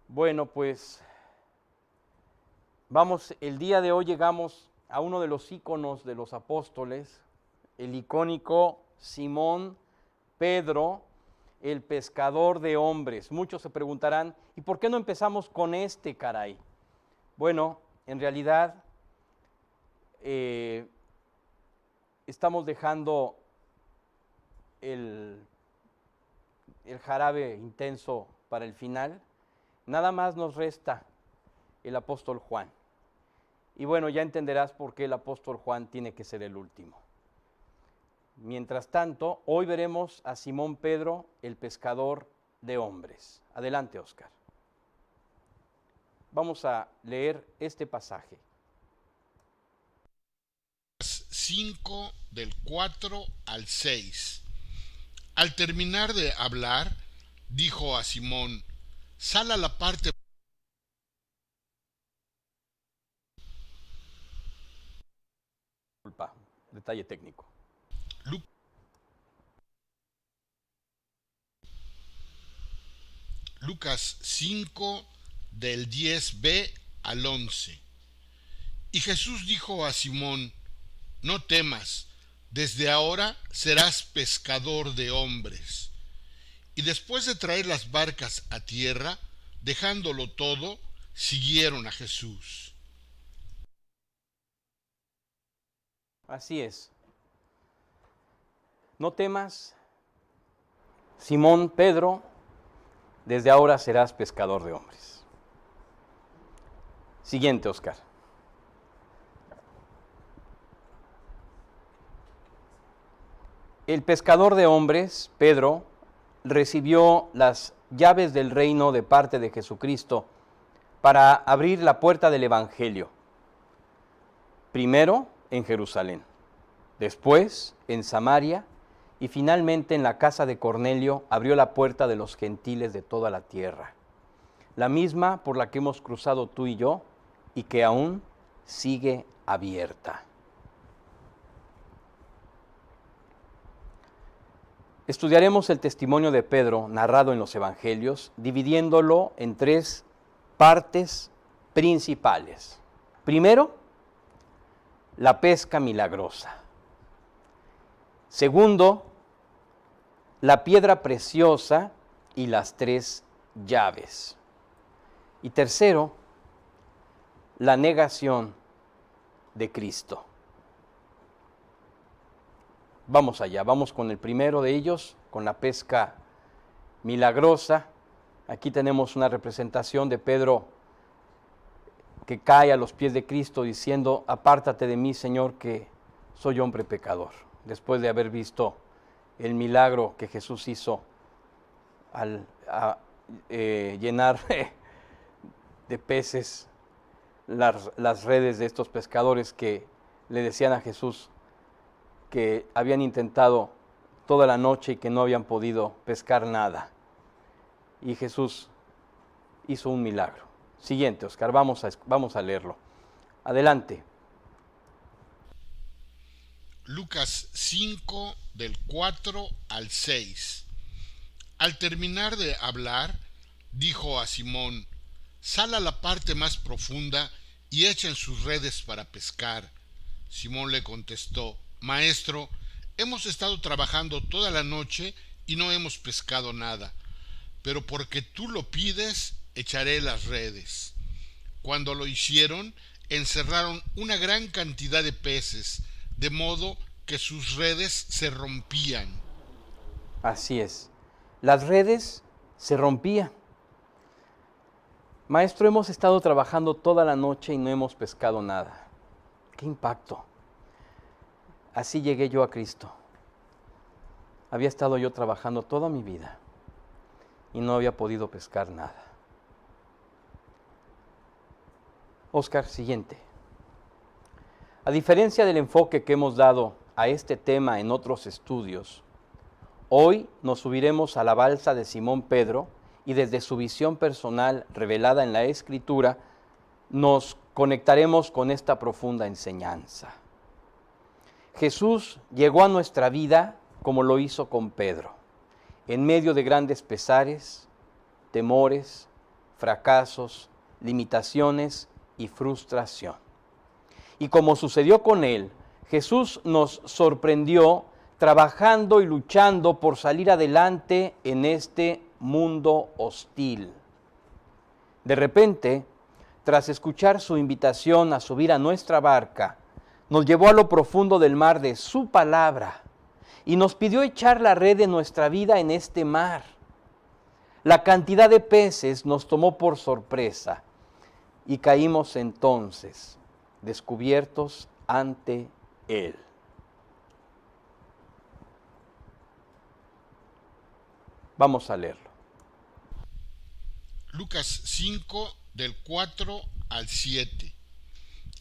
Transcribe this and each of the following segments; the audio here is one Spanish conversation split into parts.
Bueno, pues vamos, el día de hoy llegamos a uno de los íconos de los apóstoles, el icónico Simón Pedro, el pescador de hombres. Muchos se preguntarán, ¿y por qué no empezamos con este, caray? Bueno, en realidad estamos dejando el jarabe intenso para el final. Nada más nos resta el apóstol Juan. Y bueno, ya entenderás por qué el apóstol Juan tiene que ser el último. Mientras tanto, hoy veremos a Simón Pedro, el pescador de hombres. Adelante, Óscar. Vamos a leer este pasaje. 5 del 4 al 6. Al terminar de hablar, dijo a Simón: sal a la parte. Disculpa, detalle técnico. Lucas 5 del 10b al 11. Y Jesús dijo a Simón: no temas, desde ahora serás pescador de hombres. Y después de traer las barcas a tierra, dejándolo todo, siguieron a Jesús. Así es. No temas, Simón Pedro, desde ahora serás pescador de hombres. Siguiente, Óscar. El pescador de hombres, Pedro, recibió las llaves del reino de parte de Jesucristo para abrir la puerta del Evangelio. Primero en Jerusalén, después en Samaria y finalmente en la casa de Cornelio abrió la puerta de los gentiles de toda la tierra, la misma por la que hemos cruzado tú y yo y que aún sigue abierta. Estudiaremos el testimonio de Pedro narrado en los Evangelios, dividiéndolo en tres partes principales. Primero, la pesca milagrosa. Segundo, la piedra preciosa y las tres llaves. Y tercero, la negación de Cristo. Vamos allá, vamos con el primero de ellos, con la pesca milagrosa. Aquí tenemos una representación de Pedro que cae a los pies de Cristo diciendo: apártate de mí, Señor, que soy hombre pecador. Después de haber visto el milagro que Jesús hizo al llenar de peces las redes de estos pescadores que le decían a Jesús que habían intentado toda la noche y que no habían podido pescar nada. Y Jesús hizo un milagro. Siguiente, Óscar, vamos a leerlo. Adelante. Lucas 5 del 4 al 6. Al terminar de hablar, dijo a Simón: sal a la parte más profunda y echen sus redes para pescar. Simón le contestó: Maestro, hemos estado trabajando toda la noche y no hemos pescado nada, pero porque tú lo pides, echaré las redes. Cuando lo hicieron, encerraron una gran cantidad de peces, de modo que sus redes se rompían. Así es. Las redes se rompían. Maestro, hemos estado trabajando toda la noche y no hemos pescado nada. ¡Qué impacto! Así llegué yo a Cristo. Había estado yo trabajando toda mi vida y no había podido pescar nada. Óscar, siguiente. A diferencia del enfoque que hemos dado a este tema en otros estudios, hoy nos subiremos a la balsa de Simón Pedro y desde su visión personal revelada en la Escritura, nos conectaremos con esta profunda enseñanza. Jesús llegó a nuestra vida como lo hizo con Pedro, en medio de grandes pesares, temores, fracasos, limitaciones y frustración. Y como sucedió con él, Jesús nos sorprendió trabajando y luchando por salir adelante en este mundo hostil. De repente, tras escuchar su invitación a subir a nuestra barca, nos llevó a lo profundo del mar de su palabra y nos pidió echar la red de nuestra vida en este mar. La cantidad de peces nos tomó por sorpresa y caímos entonces descubiertos ante Él. Vamos a leerlo. Lucas 5, del 4 al 7.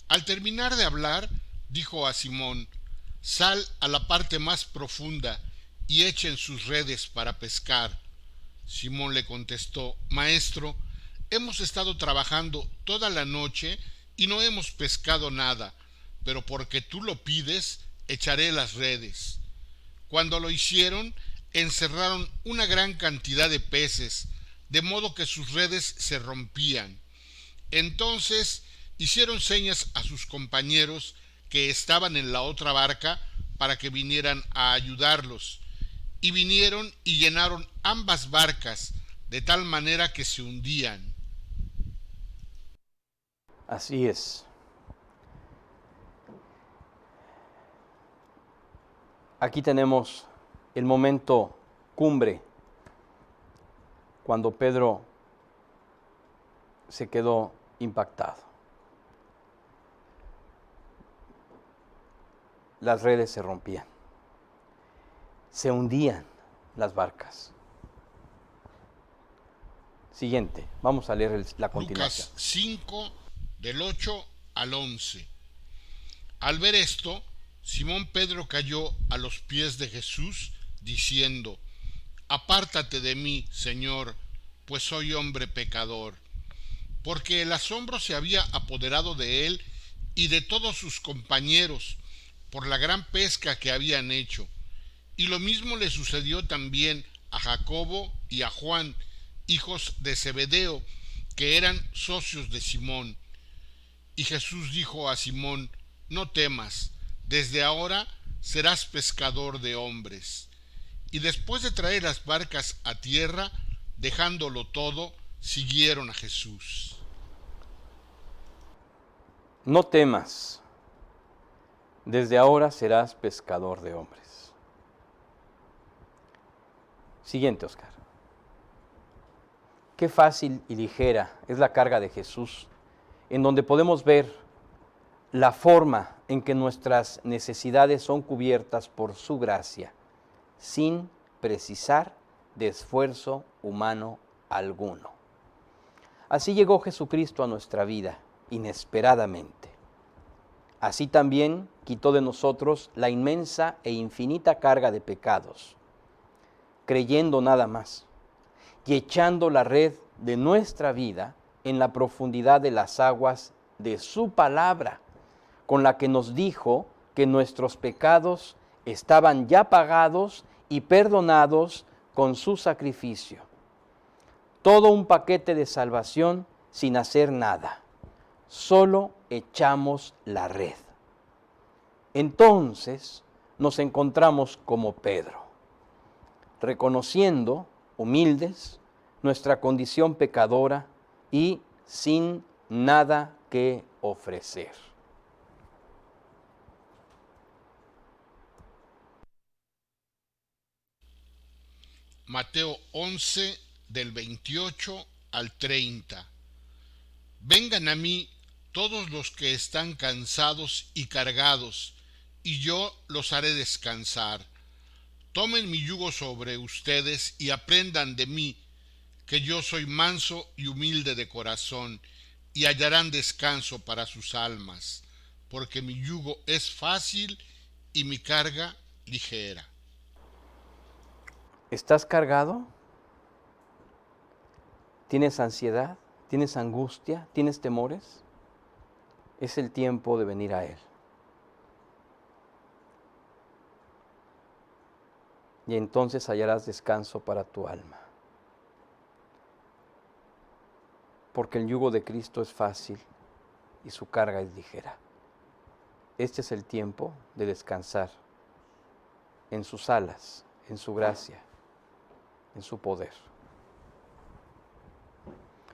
Al terminar de hablar, dijo a Simón: Sal a la parte más profunda y echen sus redes para pescar. Simón le contestó: Maestro, hemos estado trabajando toda la noche y no hemos pescado nada, pero porque tú lo pides, echaré las redes. Cuando lo hicieron, encerraron una gran cantidad de peces, de modo que sus redes se rompían. Entonces hicieron señas a sus compañeros que estaban en la otra barca para que vinieran a ayudarlos. Y vinieron y llenaron ambas barcas, de tal manera que se hundían. Así es. Aquí tenemos el momento cumbre, cuando Pedro se quedó impactado. Las redes se rompían, se hundían las barcas. Siguiente, vamos a leer la continuación. Lucas 5, del 8 al 11. Al ver esto, Simón Pedro cayó a los pies de Jesús, diciendo: Apártate de mí, Señor, pues soy hombre pecador. Porque el asombro se había apoderado de él y de todos sus compañeros por la gran pesca que habían hecho. Y lo mismo le sucedió también a Jacobo y a Juan, hijos de Zebedeo, que eran socios de Simón. Y Jesús dijo a Simón: No temas, desde ahora serás pescador de hombres. Y después de traer las barcas a tierra, dejándolo todo, siguieron a Jesús. No temas, desde ahora serás pescador de hombres. Siguiente, Oscar. Qué fácil y ligera es la carga de Jesús, en donde podemos ver la forma en que nuestras necesidades son cubiertas por su gracia, sin precisar de esfuerzo humano alguno. Así llegó Jesucristo a nuestra vida, inesperadamente. Así también quitó de nosotros la inmensa e infinita carga de pecados, creyendo nada más y echando la red de nuestra vida en la profundidad de las aguas de su palabra, con la que nos dijo que nuestros pecados estaban ya pagados y perdonados con su sacrificio. Todo un paquete de salvación sin hacer nada. Solo echamos la red. Entonces nos encontramos como Pedro, reconociendo, humildes, nuestra condición pecadora y sin nada que ofrecer. Mateo 11, del 28 al 30. Vengan a mí todos los que están cansados y cargados, y yo los haré descansar. Tomen mi yugo sobre ustedes y aprendan de mí, que yo soy manso y humilde de corazón, y hallarán descanso para sus almas, porque mi yugo es fácil y mi carga ligera. ¿Estás cargado? ¿Tienes ansiedad? ¿Tienes angustia? ¿Tienes temores? Es el tiempo de venir a Él. Y entonces hallarás descanso para tu alma. porque el yugo de Cristo es fácil y su carga es ligera. Este es el tiempo de descansar en sus alas, en su gracia, en su poder.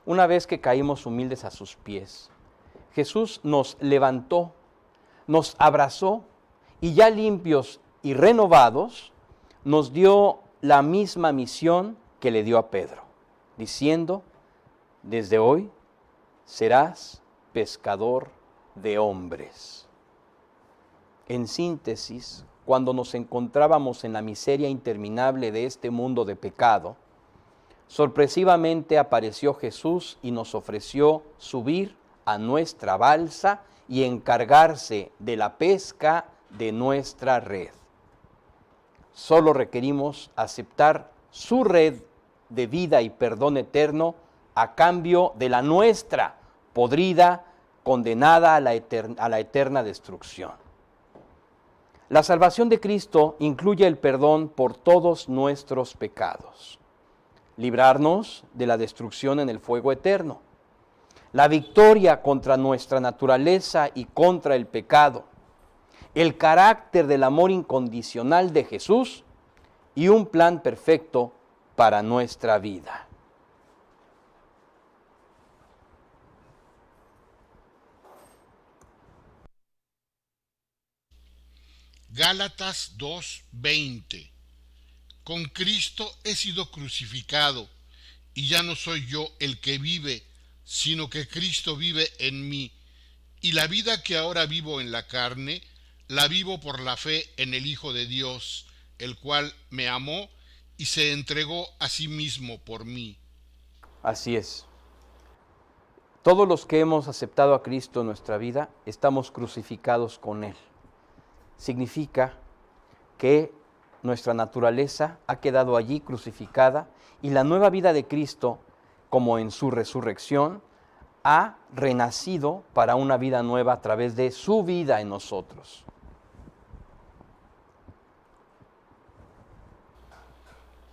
Una vez que caímos humildes a sus pies, Jesús nos levantó, nos abrazó y ya limpios y renovados, nos dio la misma misión que le dio a Pedro, diciendo: desde hoy serás pescador de hombres. En síntesis, cuando nos encontrábamos en la miseria interminable de este mundo de pecado, sorpresivamente apareció Jesús y nos ofreció subir a nuestra balsa y encargarse de la pesca de nuestra red. Solo requerimos aceptar su red de vida y perdón eterno a cambio de la nuestra, podrida, condenada a la eterna destrucción. La salvación de Cristo incluye el perdón por todos nuestros pecados, librarnos de la destrucción en el fuego eterno, la victoria contra nuestra naturaleza y contra el pecado, el carácter del amor incondicional de Jesús y un plan perfecto para nuestra vida. Gálatas 2:20. Con Cristo he sido crucificado, y ya no soy yo el que vive, sino que Cristo vive en mí. Y la vida que ahora vivo en la carne, la vivo por la fe en el Hijo de Dios, el cual me amó y se entregó a sí mismo por mí. Así es. Todos los que hemos aceptado a Cristo en nuestra vida, estamos crucificados con Él. Significa que nuestra naturaleza ha quedado allí crucificada y la nueva vida de Cristo, como en su resurrección, ha renacido para una vida nueva a través de su vida en nosotros.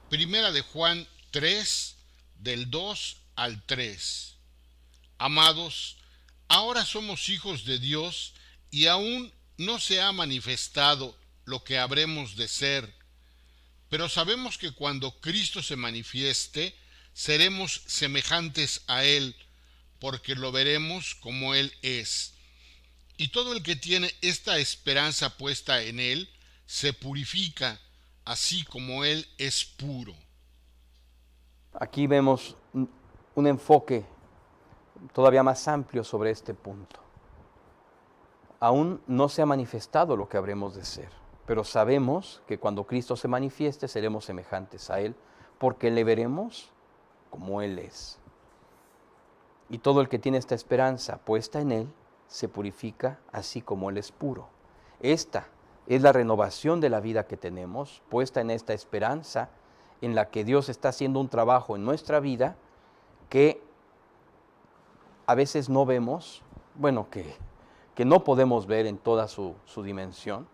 Primera de Juan 3, del 2 al 3. Amados, ahora somos hijos de Dios y aún no se ha manifestado lo que habremos de ser, pero sabemos que cuando Cristo se manifieste, seremos semejantes a Él, porque lo veremos como Él es. Y todo el que tiene esta esperanza puesta en Él, se purifica, así como Él es puro. Aquí vemos un enfoque todavía más amplio sobre este punto. Aún no se ha manifestado lo que habremos de ser, pero sabemos que cuando Cristo se manifieste seremos semejantes a Él, porque le veremos como Él es. Y todo el que tiene esta esperanza puesta en Él se purifica así como Él es puro. Esta es la renovación de la vida que tenemos, puesta en esta esperanza en la que Dios está haciendo un trabajo en nuestra vida que a veces no vemos, bueno, que no podemos ver en toda su dimensión,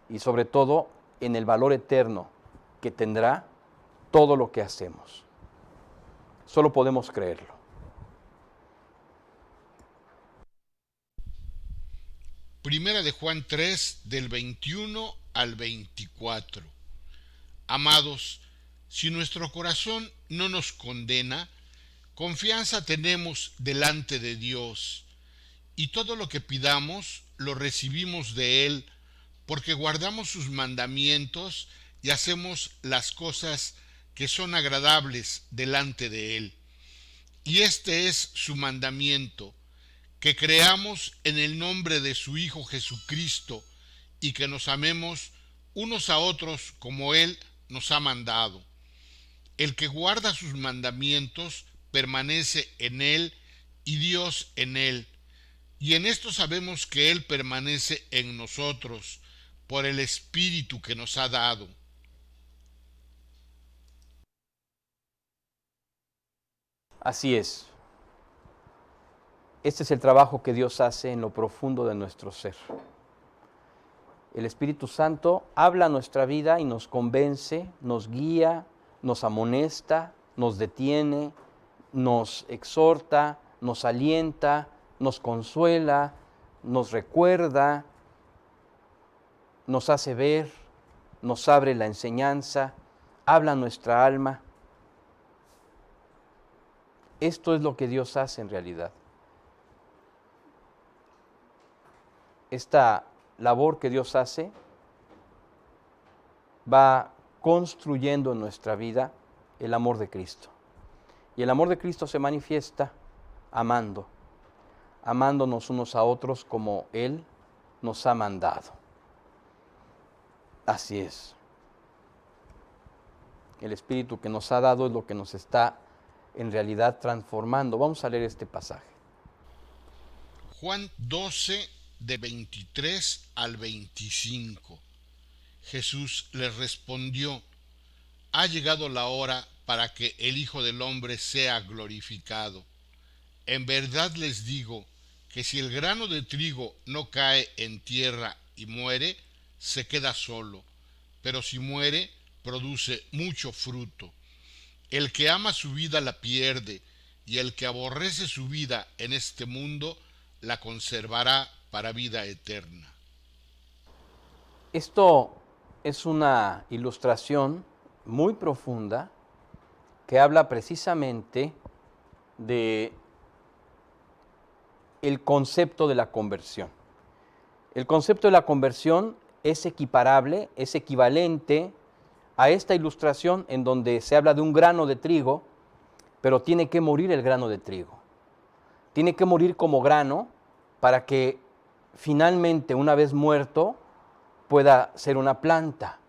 y sobre todo en el valor eterno que tendrá todo lo que hacemos. Solo podemos creerlo. Primera de Juan 3, del 21 al 24. Amados, si nuestro corazón no nos condena, confianza tenemos delante de Dios, y todo lo que pidamos lo recibimos de Él, porque guardamos sus mandamientos y hacemos las cosas que son agradables delante de Él. Y este es su mandamiento, que creamos en el nombre de su Hijo Jesucristo y que nos amemos unos a otros como Él nos ha mandado. El que guarda sus mandamientos permanece en Él y Dios en Él. Y en esto sabemos que Él permanece en nosotros por el Espíritu que nos ha dado. Así es. Este es el trabajo que Dios hace en lo profundo de nuestro ser. El Espíritu Santo habla a nuestra vida y nos convence, nos guía, nos amonesta, nos detiene, nos exhorta, nos alienta, nos consuela, nos recuerda, nos hace ver, nos abre la enseñanza, habla nuestra alma. Esto es lo que Dios hace en realidad. Esta labor que Dios hace va construyendo en nuestra vida el amor de Cristo. Y el amor de Cristo se manifiesta amándonos unos a otros como Él nos ha mandado. Así es. El Espíritu que nos ha dado es lo que nos está en realidad transformando. Vamos a leer este pasaje. Juan 12, de 23 al 25. Jesús les respondió: ha llegado la hora para que el Hijo del Hombre sea glorificado. En verdad les digo que si el grano de trigo no cae en tierra y muere, se queda solo, pero si muere, produce mucho fruto. El que ama su vida la pierde, y el que aborrece su vida en este mundo la conservará para vida eterna. Esto es una ilustración muy profunda que habla precisamente de el concepto de la conversión. El concepto de la conversión es equiparable, es equivalente a esta ilustración en donde se habla de un grano de trigo, pero tiene que morir el grano de trigo. Tiene que morir como grano para que finalmente, una vez muerto, pueda ser una planta.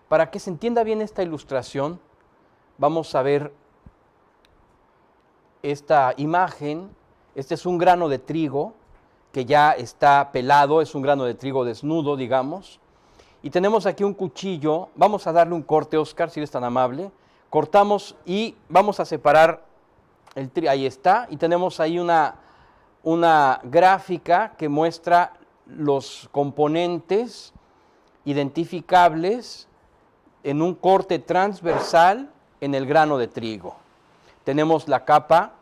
Para que se entienda bien esta ilustración, vamos a ver esta imagen. Este es un grano de trigo que ya está pelado, es un grano de trigo desnudo, digamos. Y tenemos aquí un cuchillo. Vamos a darle un corte, Oscar, si eres tan amable. Cortamos y vamos a separar el trigo. Ahí está. Y tenemos ahí una gráfica que muestra los componentes identificables en un corte transversal en el grano de trigo. Tenemos la capa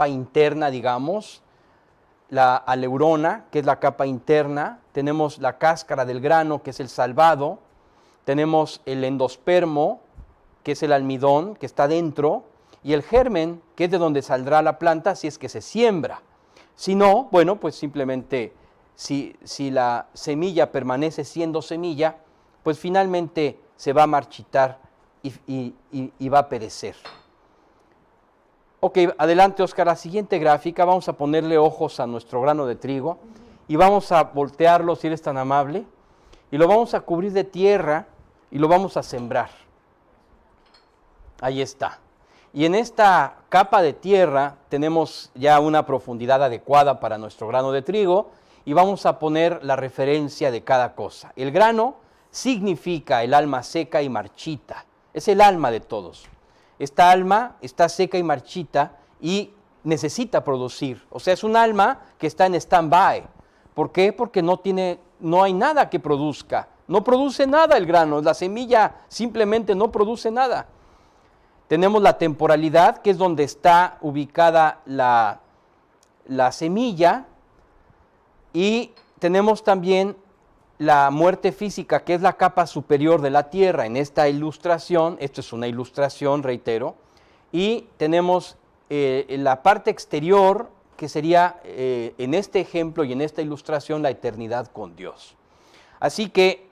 interna, digamos, la aleurona, que es la capa interna, tenemos la cáscara del grano, que es el salvado, tenemos el endospermo, que es el almidón, que está dentro, y el germen, que es de donde saldrá la planta si es que se siembra. Si no, bueno, pues simplemente si la semilla permanece siendo semilla, pues finalmente se va a marchitar y va a perecer. Ok, adelante, Oscar, la siguiente gráfica, vamos a ponerle ojos a nuestro grano de trigo y vamos a voltearlo, si eres tan amable, y lo vamos a cubrir de tierra y lo vamos a sembrar. Ahí está. Y en esta capa de tierra tenemos ya una profundidad adecuada para nuestro grano de trigo y vamos a poner la referencia de cada cosa. El grano significa el alma seca y marchita, es el alma de todos. Esta alma está seca y marchita y necesita producir. O sea, es un alma que está en stand-by. ¿Por qué? Porque no hay nada que produzca. No produce nada el grano. La semilla simplemente no produce nada. Tenemos la temporalidad, que es donde está ubicada la semilla. Y tenemos también la muerte física, que es la capa superior de la tierra. En esta ilustración, esto es una ilustración, reitero, y tenemos la parte exterior, que sería en este ejemplo y en esta ilustración la eternidad con Dios. Así que,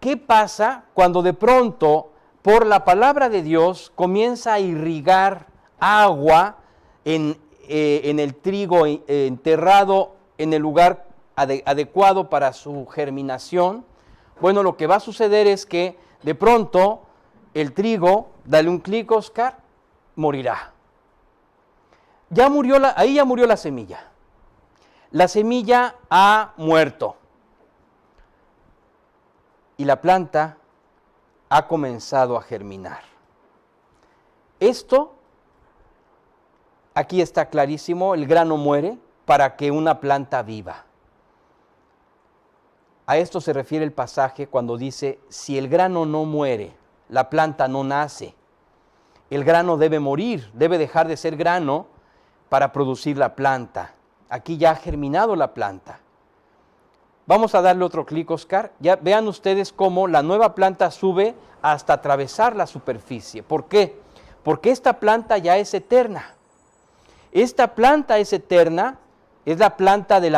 ¿qué pasa cuando de pronto, por la palabra de Dios, comienza a irrigar agua en el trigo enterrado en el lugar adecuado para su germinación? Bueno, lo que va a suceder es que de pronto el trigo, dale un clic, Oscar, morirá. Ahí ya murió la semilla. La semilla ha muerto. Y la planta ha comenzado a germinar. Esto, aquí está clarísimo, el grano muere para que una planta viva. A esto se refiere el pasaje cuando dice, si el grano no muere, la planta no nace. el grano debe morir, debe dejar de ser grano para producir la planta. Aquí ya ha germinado la planta. Vamos a darle otro clic, Oscar. Ya vean ustedes cómo la nueva planta sube hasta atravesar la superficie. ¿Por qué? Porque esta planta ya es eterna. Esta planta es eterna, es la planta de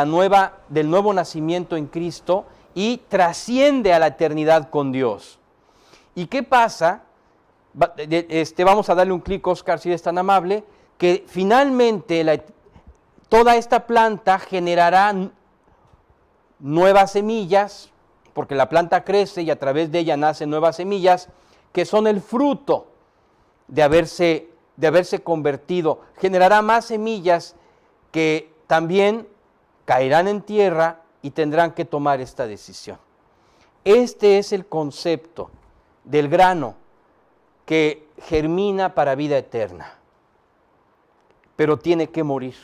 del nuevo nacimiento en Cristo y trasciende a la eternidad con Dios. ¿Y qué pasa? Vamos a darle un clic, Oscar, si eres tan amable, que finalmente toda esta planta generará nuevas semillas, porque la planta crece y a través de ella nacen nuevas semillas, que son el fruto de haberse convertido. Generará más semillas que también caerán en tierra y tendrán que tomar esta decisión. Este es el concepto del grano que germina para vida eterna, pero tiene que morir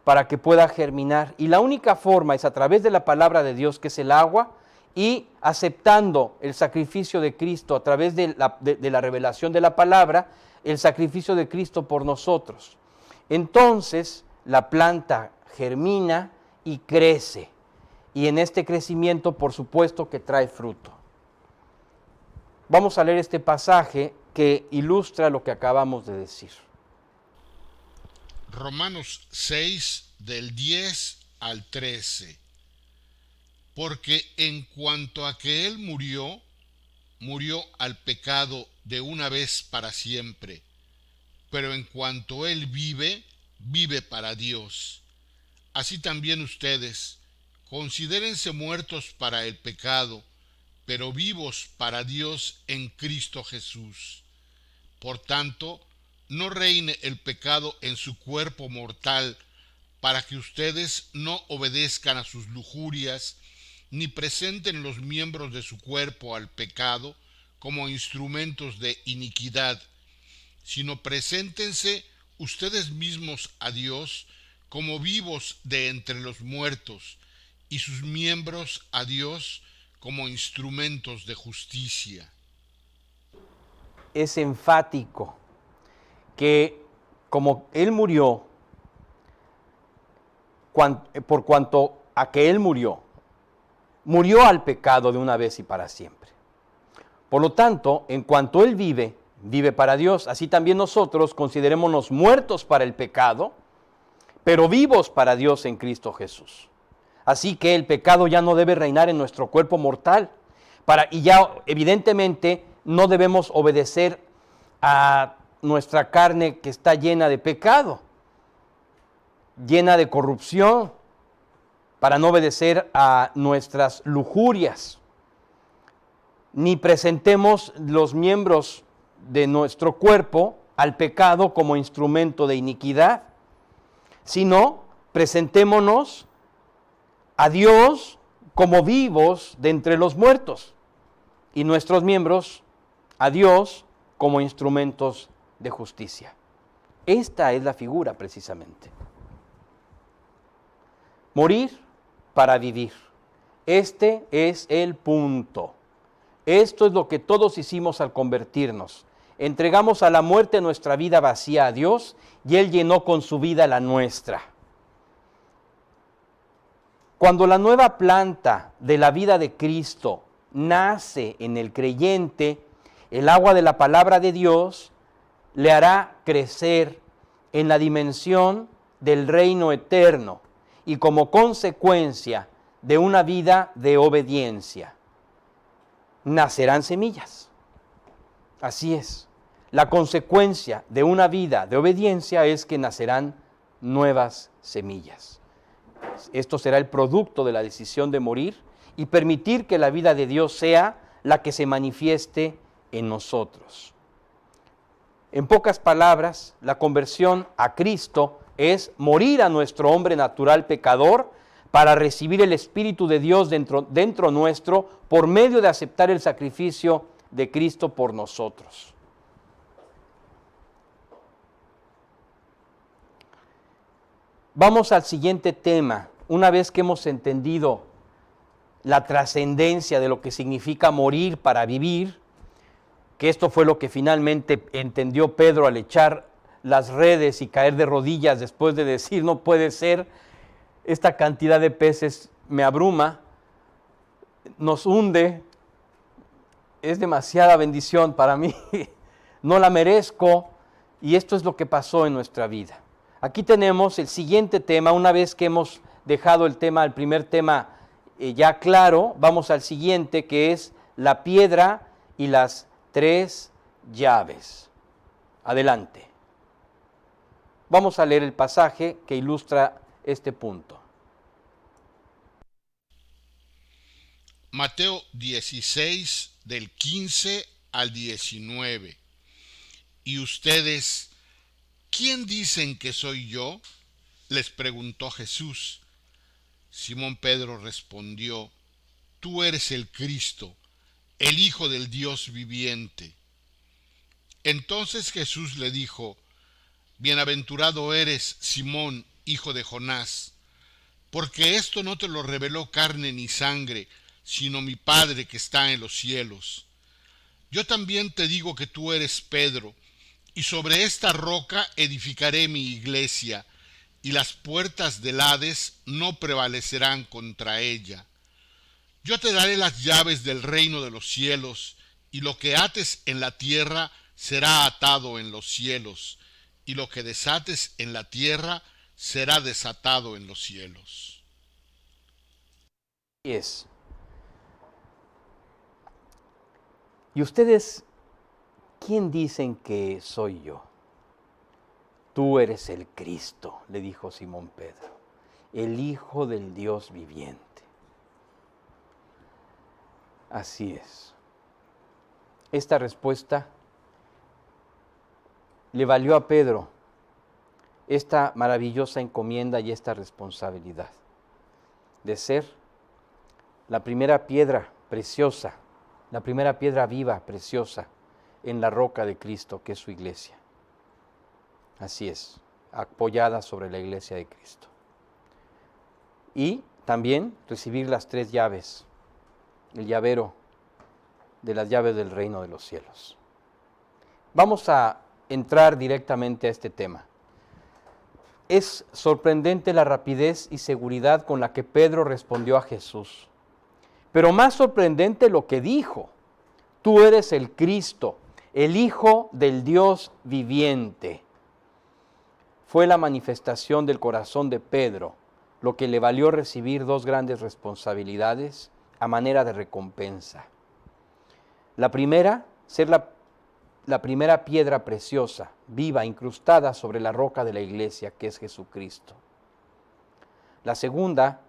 para que pueda germinar. Y la única forma es a través de la palabra de Dios, que es el agua, y aceptando el sacrificio de Cristo a través de la revelación de la palabra, el sacrificio de Cristo por nosotros. Entonces la planta germina y crece. Y en este crecimiento, por supuesto, que trae fruto. Vamos a leer este pasaje que ilustra lo que acabamos de decir. Romanos 6, del 10 al 13. Porque en cuanto a que Él murió, murió al pecado de una vez para siempre. Pero en cuanto Él vive, vive para Dios. Así también ustedes, considérense muertos para el pecado, pero vivos para Dios en Cristo Jesús. Por tanto, no reine el pecado en su cuerpo mortal, para que ustedes no obedezcan a sus lujurias, ni presenten los miembros de su cuerpo al pecado como instrumentos de iniquidad, sino preséntense ustedes mismos a Dios como vivos de entre los muertos, y sus miembros a Dios como instrumentos de justicia. Es enfático que como Él murió, por cuanto a que Él murió al pecado de una vez y para siempre. Por lo tanto, en cuanto Él vive, vive para Dios. Así también nosotros considerémonos muertos para el pecado, pero vivos para Dios en Cristo Jesús. Así que el pecado ya no debe reinar en nuestro cuerpo mortal. Y ya evidentemente no debemos obedecer a nuestra carne que está llena de pecado, llena de corrupción, para no obedecer a nuestras lujurias. Ni presentemos los miembros de nuestro cuerpo al pecado como instrumento de iniquidad, sino presentémonos a Dios como vivos de entre los muertos y nuestros miembros a Dios como instrumentos de justicia. Esta es la figura precisamente. Morir para vivir. Este es el punto. Esto es lo que todos hicimos al convertirnos. Entregamos a la muerte nuestra vida vacía a Dios y Él llenó con su vida la nuestra. Cuando la nueva planta de la vida de Cristo nace en el creyente, el agua de la palabra de Dios le hará crecer en la dimensión del reino eterno y como consecuencia de una vida de obediencia, nacerán semillas. Así es. La consecuencia de una vida de obediencia es que nacerán nuevas semillas. Esto será el producto de la decisión de morir y permitir que la vida de Dios sea la que se manifieste en nosotros. En pocas palabras, la conversión a Cristo es morir a nuestro hombre natural pecador para recibir el Espíritu de Dios dentro nuestro por medio de aceptar el sacrificio de Cristo por nosotros. Vamos al siguiente tema. Una vez que hemos entendido la trascendencia de lo que significa morir para vivir, que esto fue lo que finalmente entendió Pedro al echar las redes y caer de rodillas después de decir, no puede ser, esta cantidad de peces me abruma, nos hunde, es demasiada bendición para mí, no la merezco, y esto es lo que pasó en nuestra vida. Aquí tenemos el siguiente tema. Una vez que hemos dejado el primer tema ya claro, vamos al siguiente, que es la piedra y las 3 llaves. Adelante. Vamos a leer el pasaje que ilustra este punto. Mateo 16, del 15 al 19. ¿Y ustedes, quién dicen que soy yo?, les preguntó Jesús. Simón Pedro respondió: Tú eres el Cristo, el Hijo del Dios viviente. Entonces Jesús le dijo: Bienaventurado eres, Simón, hijo de Jonás, porque esto no te lo reveló carne ni sangre, sino mi Padre que está en los cielos. Yo también te digo que tú eres Pedro, y sobre esta roca edificaré mi iglesia, y las puertas del Hades no prevalecerán contra ella. Yo te daré las llaves del reino de los cielos, y lo que ates en la tierra será atado en los cielos, y lo que desates en la tierra será desatado en los cielos. Es. ¿Y ustedes quién dicen que soy yo? Tú eres el Cristo, le dijo Simón Pedro, el Hijo del Dios viviente. Así es. Esta respuesta le valió a Pedro esta maravillosa encomienda y esta responsabilidad de ser la primera piedra preciosa, la primera piedra viva, preciosa, en la roca de Cristo, que es su iglesia. Así es, apoyada sobre la iglesia de Cristo. Y también recibir las 3 llaves, el llavero de las llaves del reino de los cielos. Vamos a entrar directamente a este tema. Es sorprendente la rapidez y seguridad con la que Pedro respondió a Jesús. Pero más sorprendente lo que dijo: Tú eres el Cristo, el Hijo del Dios viviente. Fue la manifestación del corazón de Pedro lo que le valió recibir 2 grandes responsabilidades a manera de recompensa. La primera, ser la primera piedra preciosa, viva, incrustada sobre la roca de la iglesia, que es Jesucristo. La segunda,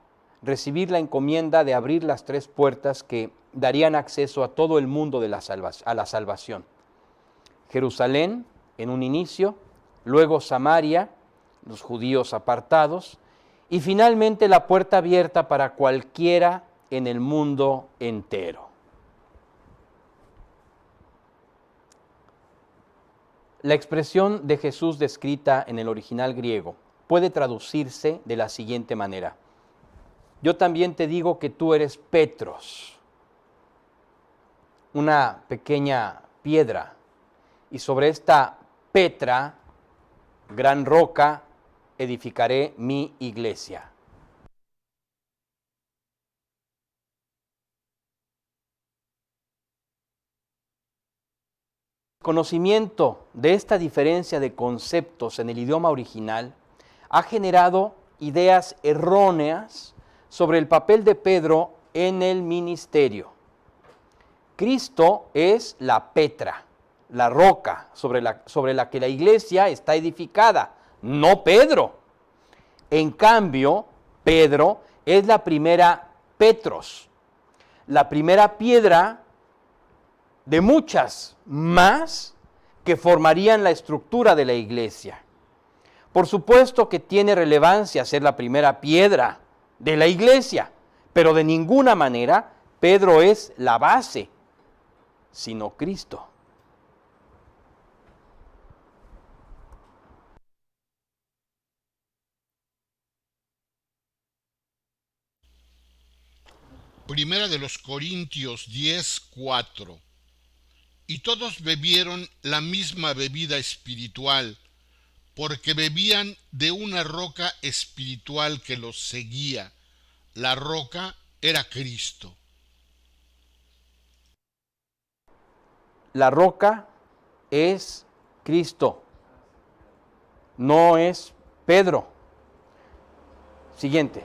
recibir la encomienda de abrir las 3 puertas que darían acceso a todo el mundo a la salvación. Jerusalén en un inicio, luego Samaria, los judíos apartados, y finalmente la puerta abierta para cualquiera en el mundo entero. La expresión de Jesús descrita en el original griego puede traducirse de la siguiente manera: Yo también te digo que tú eres Petros, una pequeña piedra, y sobre esta Petra, gran roca, edificaré mi iglesia. Conocimiento de esta diferencia de conceptos en el idioma original ha generado ideas erróneas sobre el papel de Pedro en el ministerio. Cristo es la Petra, la roca sobre la que la iglesia está edificada, no Pedro. En cambio, Pedro es la primera Petros, la primera piedra de muchas más que formarían la estructura de la iglesia. Por supuesto que tiene relevancia ser la primera piedra de la iglesia, pero de ninguna manera Pedro es la base, sino Cristo. Primera de los Corintios 10:4. y todos bebieron la misma bebida espiritual, porque bebían de una roca espiritual que los seguía. La roca era Cristo. La roca es Cristo, no es Pedro. Siguiente.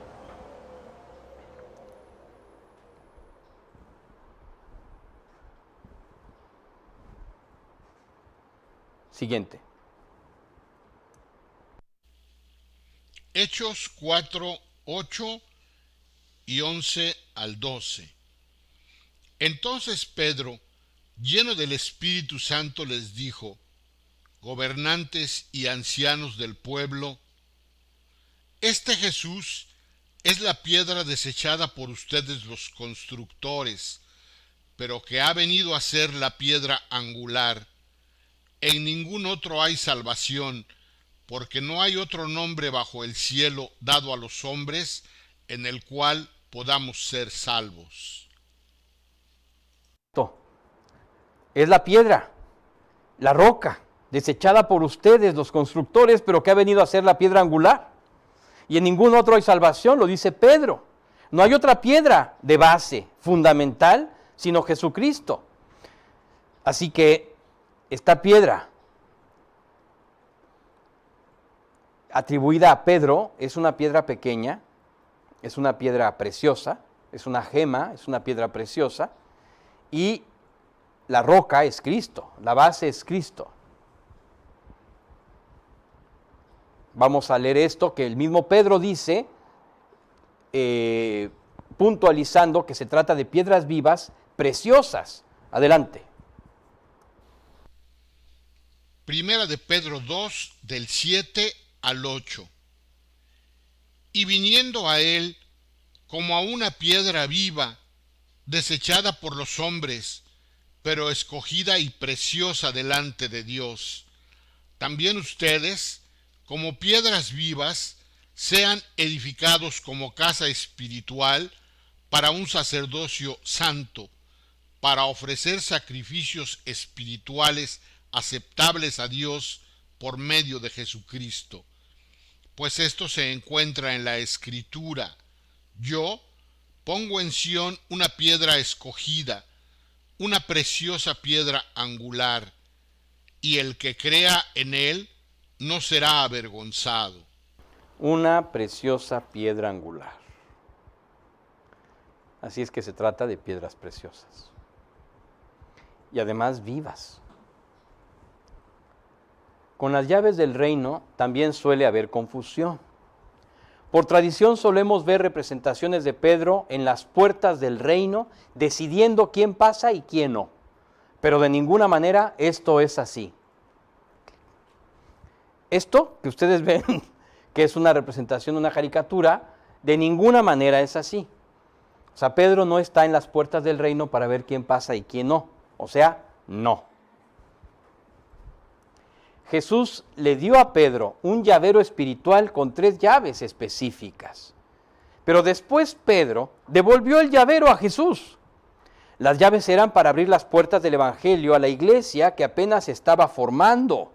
Siguiente. Hechos 4, 8 y 11 al 12. Entonces Pedro, lleno del Espíritu Santo, les dijo: gobernantes y ancianos del pueblo, este Jesús es la piedra desechada por ustedes los constructores, pero que ha venido a ser la piedra angular. En ningún otro hay salvación, porque no hay otro nombre bajo el cielo dado a los hombres en el cual podamos ser salvos. Es la piedra, la roca, desechada por ustedes, los constructores, pero que ha venido a ser la piedra angular. Y en ningún otro hay salvación, lo dice Pedro. No hay otra piedra de base fundamental, sino Jesucristo. Así que esta piedra atribuida a Pedro es una piedra pequeña, es una piedra preciosa, es una gema, es una piedra preciosa, y la roca es Cristo, la base es Cristo. Vamos a leer esto que el mismo Pedro dice, puntualizando que se trata de piedras vivas preciosas. Adelante. Primera de Pedro 2, del 7 al 8. Y viniendo a él como a una piedra viva, desechada por los hombres, pero escogida y preciosa delante de Dios, también ustedes, como piedras vivas, sean edificados como casa espiritual para un sacerdocio santo, para ofrecer sacrificios espirituales aceptables a Dios por medio de Jesucristo. Pues esto se encuentra en la Escritura: yo pongo en Sión una piedra escogida, una preciosa piedra angular, y el que crea en él no será avergonzado. Una preciosa piedra angular. Así es que se trata de piedras preciosas. Y además vivas. Con las llaves del reino también suele haber confusión. Por tradición solemos ver representaciones de Pedro en las puertas del reino, decidiendo quién pasa y quién no. Pero de ninguna manera esto es así. Esto que ustedes ven, que es una representación, una caricatura, de ninguna manera es así. O sea, Pedro no está en las puertas del reino para ver quién pasa y quién no. O sea, no. Jesús le dio a Pedro un llavero espiritual con 3 llaves específicas. Pero después Pedro devolvió el llavero a Jesús. Las llaves eran para abrir las puertas del Evangelio a la iglesia que apenas se estaba formando.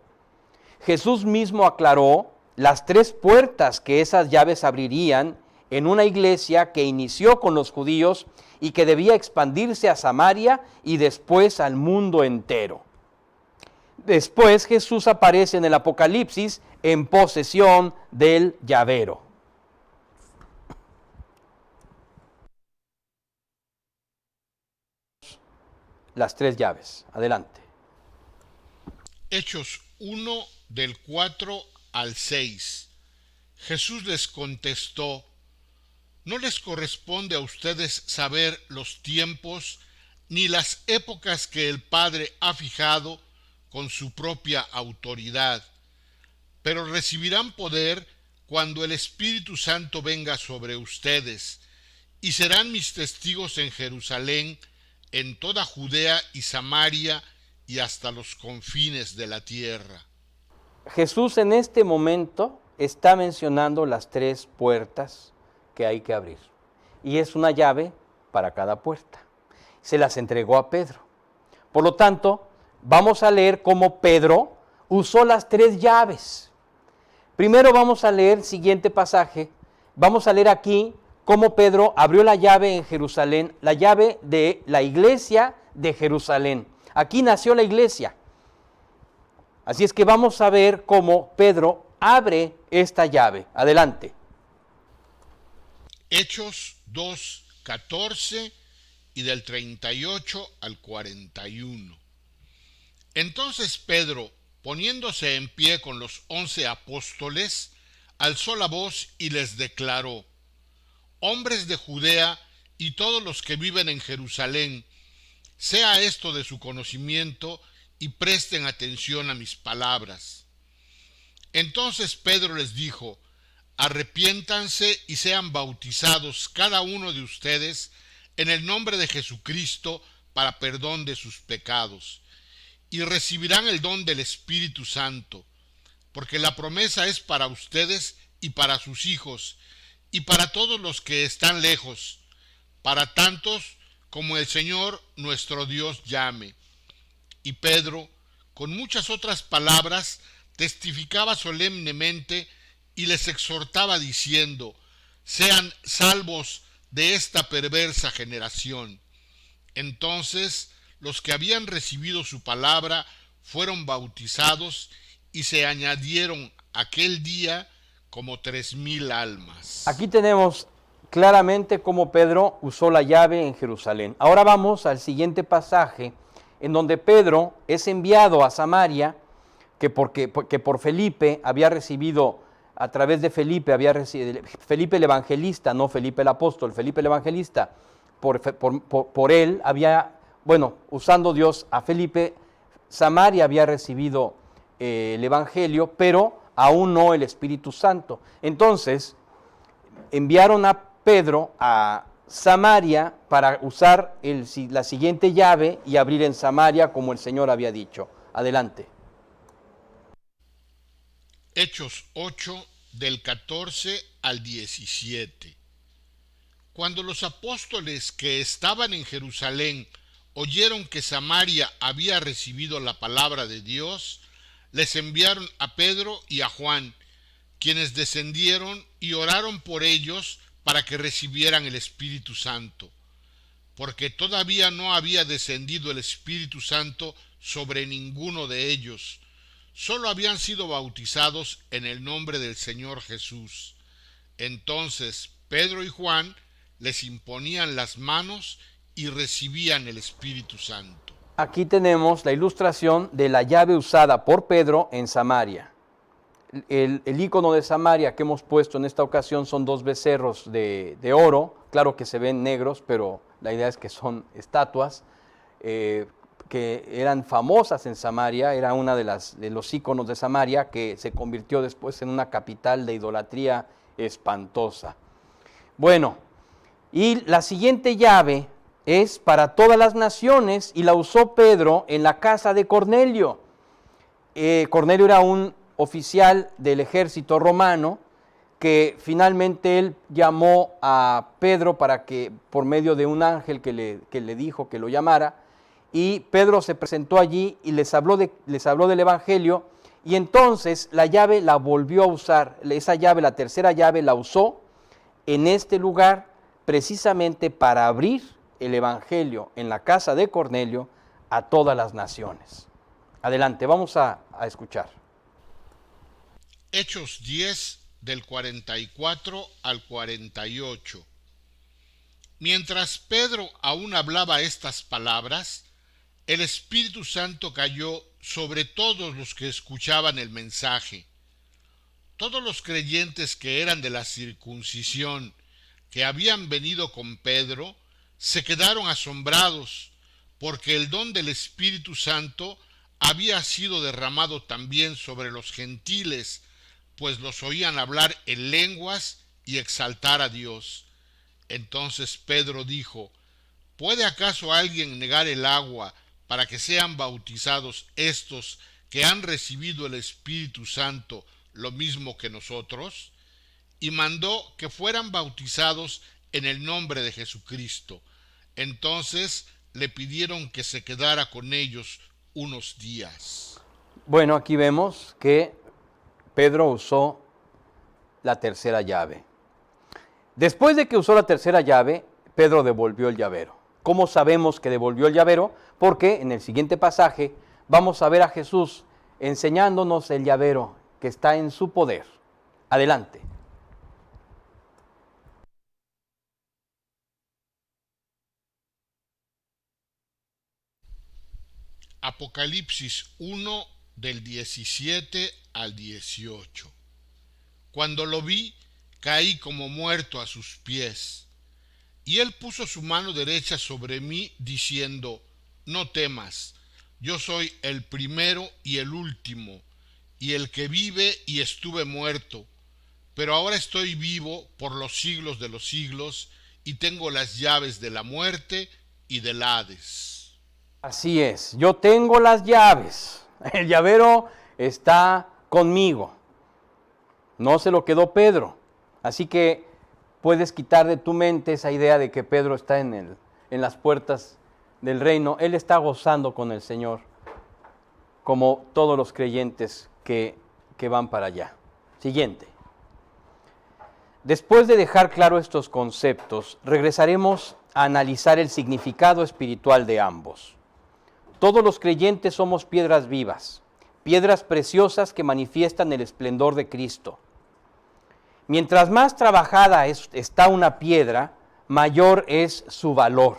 Jesús mismo aclaró las 3 puertas que esas llaves abrirían en una iglesia que inició con los judíos y que debía expandirse a Samaria y después al mundo entero. Después Jesús aparece en el Apocalipsis en posesión del llavero. Las 3 llaves. Adelante. Hechos 1, del 4 al 6. Jesús les contestó: no les corresponde a ustedes saber los tiempos ni las épocas que el Padre ha fijado con su propia autoridad, pero recibirán poder cuando el Espíritu Santo venga sobre ustedes, y serán mis testigos en Jerusalén, en toda Judea y Samaria, y hasta los confines de la tierra. Jesús en este momento está mencionando las 3 puertas que hay que abrir. Y es una llave para cada puerta. Se las entregó a Pedro. Por lo tanto, vamos a leer cómo Pedro usó las 3 llaves. Primero vamos a leer el siguiente pasaje. Vamos a leer aquí cómo Pedro abrió la llave en Jerusalén, la llave de la iglesia de Jerusalén. Aquí nació la iglesia. Así es que vamos a ver cómo Pedro abre esta llave. Adelante. Hechos 2:14 y del 38 al 41. Entonces Pedro, poniéndose en pie con los 11 apóstoles, alzó la voz y les declaró: hombres de Judea y todos los que viven en Jerusalén, sea esto de su conocimiento y presten atención a mis palabras. Entonces Pedro les dijo: arrepiéntanse y sean bautizados cada uno de ustedes en el nombre de Jesucristo para perdón de sus pecados, y recibirán el don del Espíritu Santo, porque la promesa es para ustedes y para sus hijos, y para todos los que están lejos, para tantos como el Señor nuestro Dios llame. Y Pedro, con muchas otras palabras, testificaba solemnemente y les exhortaba diciendo: sean salvos de esta perversa generación. Entonces los que habían recibido su palabra fueron bautizados y se añadieron aquel día como 3,000 almas. Aquí tenemos claramente cómo Pedro usó la llave en Jerusalén. Ahora vamos al siguiente pasaje, en donde Pedro es enviado a Samaria, que por Felipe había recibido, a través de Felipe, Felipe el evangelista, no Felipe el apóstol, Felipe el evangelista, por él había, usando Dios a Felipe, Samaria había recibido el evangelio, pero aún no el Espíritu Santo. Entonces, enviaron a Pedro a Samaria para usar la siguiente llave y abrir en Samaria como el Señor había dicho. Adelante. Hechos 8 del 14 al 17. Cuando los apóstoles que estaban en Jerusalén oyeron que Samaria había recibido la palabra de Dios, les enviaron a Pedro y a Juan, quienes descendieron y oraron por ellos para que recibieran el Espíritu Santo, porque todavía no había descendido el Espíritu Santo sobre ninguno de ellos, solo habían sido bautizados en el nombre del Señor Jesús. Entonces Pedro y Juan les imponían las manos y recibían el Espíritu Santo. Aquí tenemos la ilustración de la llave usada por Pedro en Samaria. El icono de Samaria que hemos puesto en esta ocasión son 2 becerros de oro, claro que se ven negros, pero la idea es que son estatuas que eran famosas en Samaria, era una de los iconos de Samaria que se convirtió después en una capital de idolatría espantosa. Bueno, y la siguiente llave es para todas las naciones y la usó Pedro en la casa de Cornelio. Cornelio era un oficial del ejército romano que finalmente él llamó a Pedro para que, por medio de un ángel que le dijo que lo llamara, y Pedro se presentó allí y les habló del evangelio, y entonces la llave la volvió a usar. Esa llave, la tercera llave, la usó en este lugar precisamente para abrir el evangelio en la casa de Cornelio a todas las naciones. Adelante, vamos a escuchar. Hechos 10 del 44 al 48. Mientras Pedro aún hablaba estas palabras, el Espíritu Santo cayó sobre todos los que escuchaban el mensaje. Todos los creyentes que eran de la circuncisión, que habían venido con Pedro, se quedaron asombrados, porque el don del Espíritu Santo había sido derramado también sobre los gentiles, pues los oían hablar en lenguas y exaltar a Dios. Entonces Pedro dijo: ¿puede acaso alguien negar el agua para que sean bautizados estos que han recibido el Espíritu Santo lo mismo que nosotros? Y mandó que fueran bautizados en el nombre de Jesucristo. Entonces le pidieron que se quedara con ellos unos días. Bueno, aquí vemos que Pedro usó la tercera llave. Después de que usó la tercera llave, Pedro devolvió el llavero. ¿Cómo sabemos que devolvió el llavero? Porque en el siguiente pasaje vamos a ver a Jesús enseñándonos el llavero que está en su poder. Adelante. Apocalipsis 1 del 17 al 18. Cuando lo vi, caí como muerto a sus pies. Y él puso su mano derecha sobre mí, diciendo: no temas, yo soy el primero y el último, y el que vive y estuve muerto, pero ahora estoy vivo por los siglos de los siglos, y tengo las llaves de la muerte y del Hades. Así es, yo tengo las llaves. El llavero está conmigo. No se lo quedó Pedro. Así que puedes quitar de tu mente esa idea de que Pedro está en las puertas del reino. Él está gozando con el Señor, como todos los creyentes que van para allá. Siguiente. Después de dejar claro estos conceptos, regresaremos a analizar el significado espiritual de ambos. Todos los creyentes somos piedras vivas, piedras preciosas que manifiestan el esplendor de Cristo. Mientras más trabajada está una piedra, mayor es su valor.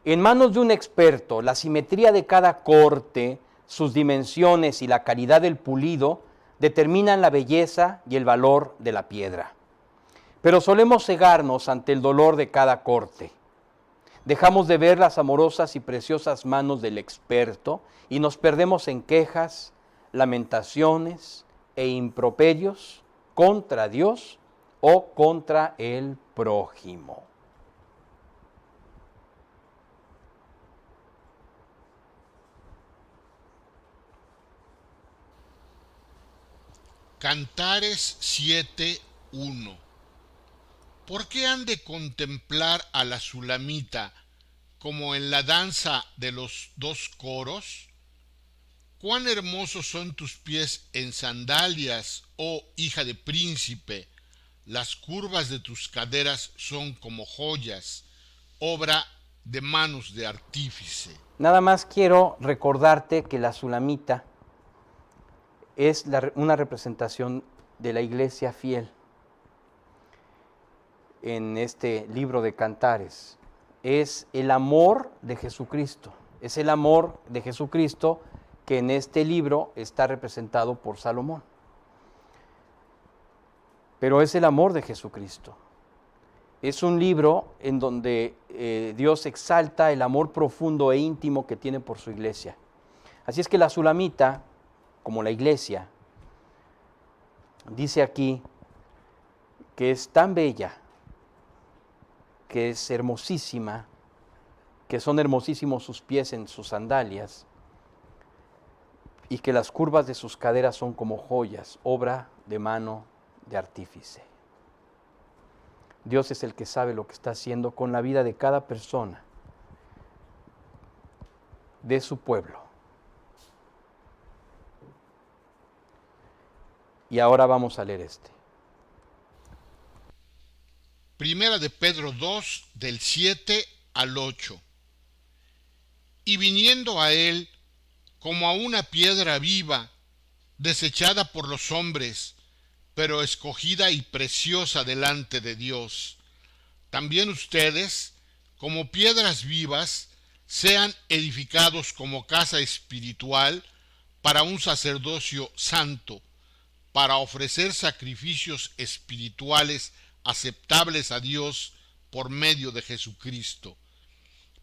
En manos de un experto, la simetría de cada corte, sus dimensiones y la calidad del pulido determinan la belleza y el valor de la piedra. Pero solemos cegarnos ante el dolor de cada corte. Dejamos de ver las amorosas y preciosas manos del experto y nos perdemos en quejas, lamentaciones e improperios contra Dios o contra el prójimo. Cantares 7:1. ¿Por qué han de contemplar a la Sulamita como en la danza de los dos coros? Cuán hermosos son tus pies en sandalias, oh hija de príncipe. Las curvas de tus caderas son como joyas, obra de manos de artífice. Nada más quiero recordarte que la Sulamita es una representación de la iglesia fiel. En este libro de Cantares es el amor de Jesucristo. Es el amor de Jesucristo que en este libro está representado por Salomón. Pero es el amor de Jesucristo. Es un libro en donde Dios exalta el amor profundo e íntimo que tiene por su iglesia. Así es que la Sulamita, como la iglesia, dice aquí que es tan bella, que es hermosísima, que son hermosísimos sus pies en sus sandalias y que las curvas de sus caderas son como joyas, obra de mano de artífice. Dios es el que sabe lo que está haciendo con la vida de cada persona, de su pueblo. Y ahora vamos a leer este. Primera de Pedro 2, del 7 al 8. Y viniendo a él como a una piedra viva, desechada por los hombres, pero escogida y preciosa delante de Dios, también ustedes, como piedras vivas, sean edificados como casa espiritual para un sacerdocio santo, para ofrecer sacrificios espirituales aceptables a Dios por medio de Jesucristo.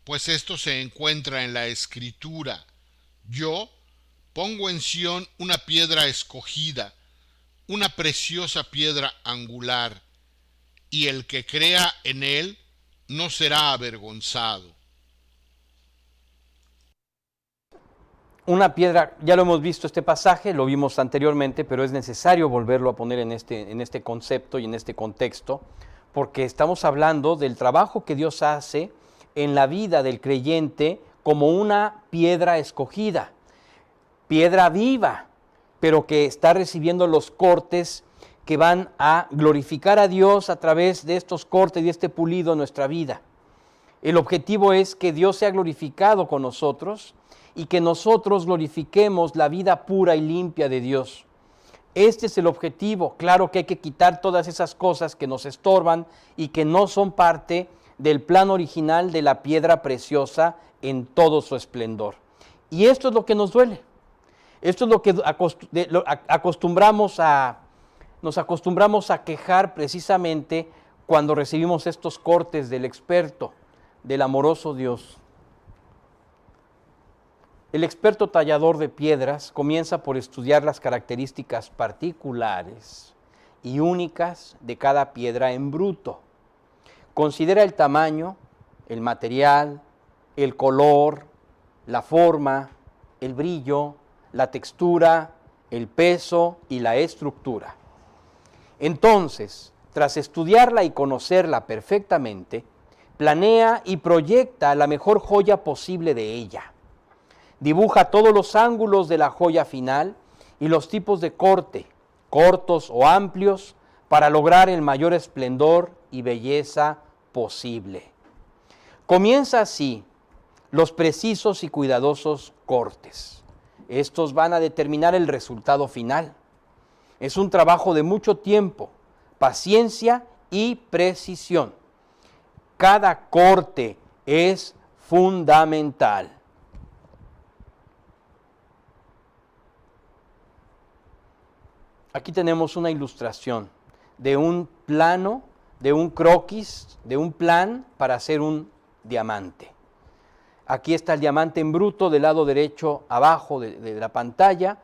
Pues esto se encuentra en la Escritura: yo pongo en Sión una piedra escogida, una preciosa piedra angular, y el que crea en él no será avergonzado. Una piedra, ya lo hemos visto este pasaje, lo vimos anteriormente, pero es necesario volverlo a poner en este concepto y en este contexto, porque estamos hablando del trabajo que Dios hace en la vida del creyente como una piedra escogida, piedra viva, pero que está recibiendo los cortes que van a glorificar a Dios a través de estos cortes y este pulido en nuestra vida. El objetivo es que Dios sea glorificado con nosotros y que nosotros glorifiquemos la vida pura y limpia de Dios. Este es el objetivo. Claro que hay que quitar todas esas cosas que nos estorban y que no son parte del plan original de la piedra preciosa en todo su esplendor. Y esto es lo que nos duele. Esto es lo que nos acostumbramos a quejar precisamente cuando recibimos estos cortes del experto, del amoroso Dios. El experto tallador de piedras comienza por estudiar las características particulares y únicas de cada piedra en bruto. Considera el tamaño, el material, el color, la forma, el brillo, la textura, el peso y la estructura. Entonces, tras estudiarla y conocerla perfectamente, planea y proyecta la mejor joya posible de ella. Dibuja todos los ángulos de la joya final y los tipos de corte, cortos o amplios, para lograr el mayor esplendor y belleza posible. Comienza así los precisos y cuidadosos cortes. Estos van a determinar el resultado final. Es un trabajo de mucho tiempo, paciencia y precisión. Cada corte es fundamental. Aquí tenemos una ilustración de un plano, de un croquis, de un plan para hacer un diamante. Aquí está el diamante en bruto del lado derecho abajo de la pantalla.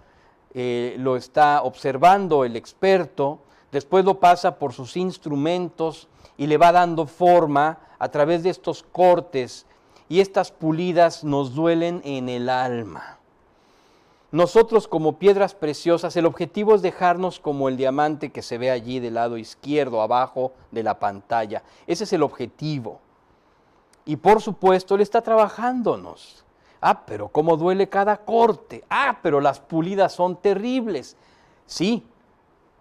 Lo está observando el experto, después lo pasa por sus instrumentos y le va dando forma a través de estos cortes, y estas pulidas nos duelen en el alma. Nosotros, como piedras preciosas, el objetivo es dejarnos como el diamante que se ve allí del lado izquierdo abajo de la pantalla. Ese es el objetivo. Y por supuesto, Él está trabajándonos. Pero cómo duele cada corte. Pero las pulidas son terribles. Sí,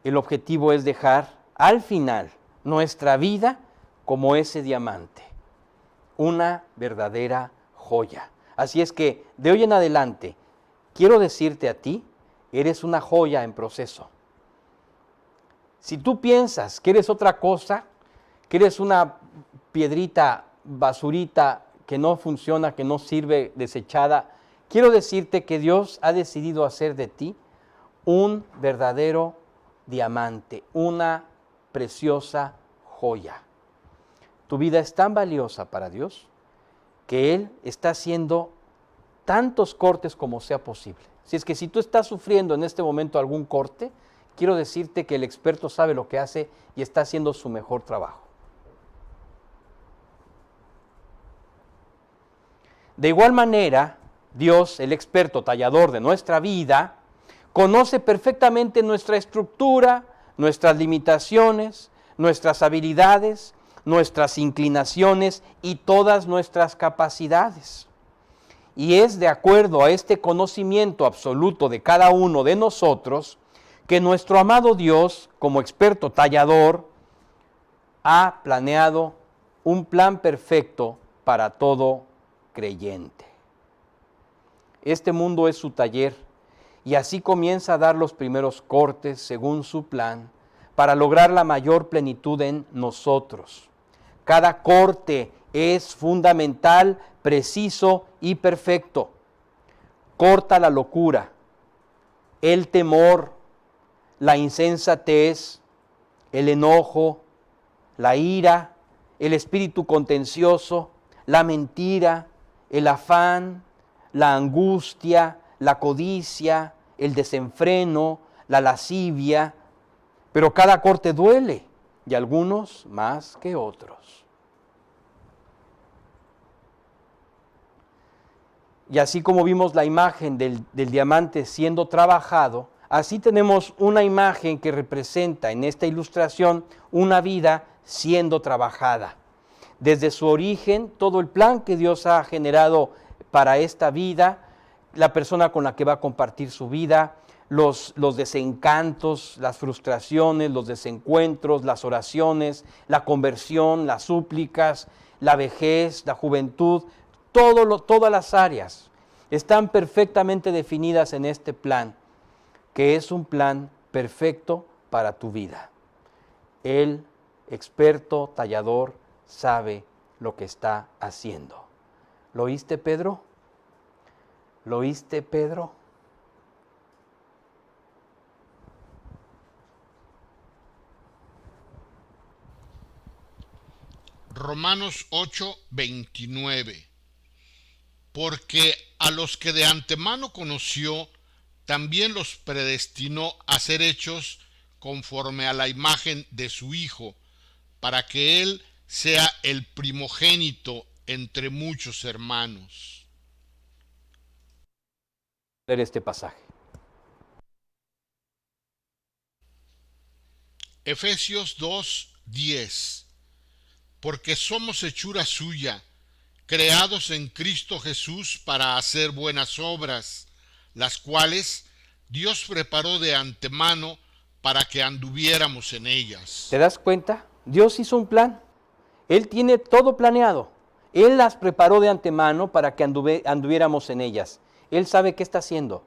el objetivo es dejar al final nuestra vida como ese diamante. Una verdadera joya. Así es que, de hoy en adelante, quiero decirte a ti, eres una joya en proceso. Si tú piensas que eres otra cosa, que eres una piedrita, basurita, que no funciona, que no sirve, desechada, quiero decirte que Dios ha decidido hacer de ti un verdadero diamante, una preciosa joya. Tu vida es tan valiosa para Dios que Él está haciendo tantos cortes como sea posible. Si es que si tú estás sufriendo en este momento algún corte, quiero decirte que el experto sabe lo que hace y está haciendo su mejor trabajo. De igual manera, Dios, el experto tallador de nuestra vida, conoce perfectamente nuestra estructura, nuestras limitaciones, nuestras habilidades, nuestras inclinaciones y todas nuestras capacidades. Y es de acuerdo a este conocimiento absoluto de cada uno de nosotros que nuestro amado Dios, como experto tallador, ha planeado un plan perfecto para todo creyente. Este mundo es su taller y así comienza a dar los primeros cortes según su plan para lograr la mayor plenitud en nosotros. Cada corte es fundamental, preciso y perfecto. Corta la locura, el temor, la insensatez, el enojo, la ira, el espíritu contencioso, la mentira, el afán, la angustia, la codicia, el desenfreno, la lascivia. Pero cada corte duele, y algunos más que otros. Y así como vimos la imagen del diamante siendo trabajado, así tenemos una imagen que representa en esta ilustración una vida siendo trabajada. Desde su origen, todo el plan que Dios ha generado para esta vida, la persona con la que va a compartir su vida, los desencantos, las frustraciones, los desencuentros, las oraciones, la conversión, las súplicas, la vejez, la juventud, todas las áreas están perfectamente definidas en este plan, que es un plan perfecto para tu vida. El experto tallador sabe lo que está haciendo. ¿Lo oíste, Pedro? ¿Lo oíste, Pedro? Romanos 8:29. Porque a los que de antemano conoció, también los predestinó a ser hechos conforme a la imagen de su Hijo, para que Él sea el primogénito entre muchos hermanos. Leer este pasaje. Efesios 2:10. Porque somos hechura suya, creados en Cristo Jesús para hacer buenas obras, las cuales Dios preparó de antemano para que anduviéramos en ellas. ¿Te das cuenta? Dios hizo un plan. Él tiene todo planeado. Él las preparó de antemano para que anduviéramos en ellas. Él sabe qué está haciendo.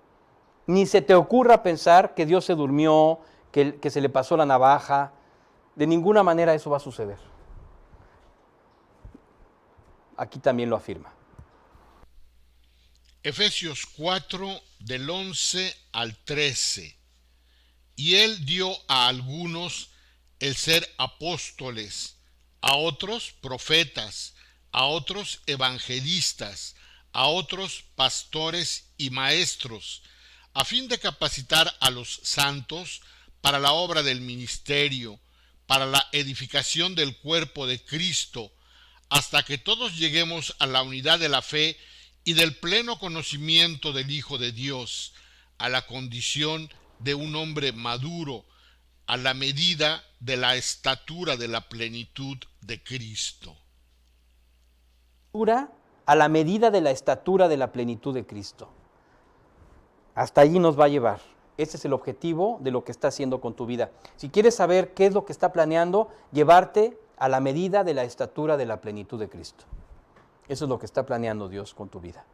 Ni se te ocurra pensar que Dios se durmió, que se le pasó la navaja. De ninguna manera eso va a suceder. Aquí también lo afirma. Efesios 4, del 11 al 13. Y Él dio a algunos el ser apóstoles, a otros profetas, a otros evangelistas, a otros pastores y maestros, a fin de capacitar a los santos para la obra del ministerio, para la edificación del cuerpo de Cristo, hasta que todos lleguemos a la unidad de la fe y del pleno conocimiento del Hijo de Dios, a la condición de un hombre maduro, a la medida de la estatura de la plenitud de Cristo. A la medida de la estatura de la plenitud de Cristo. Hasta allí nos va a llevar. Ese es el objetivo de lo que está haciendo con tu vida. Si quieres saber qué es lo que está planeando, llevarte a la medida de la estatura de la plenitud de Cristo. Eso es lo que está planeando Dios con tu vida.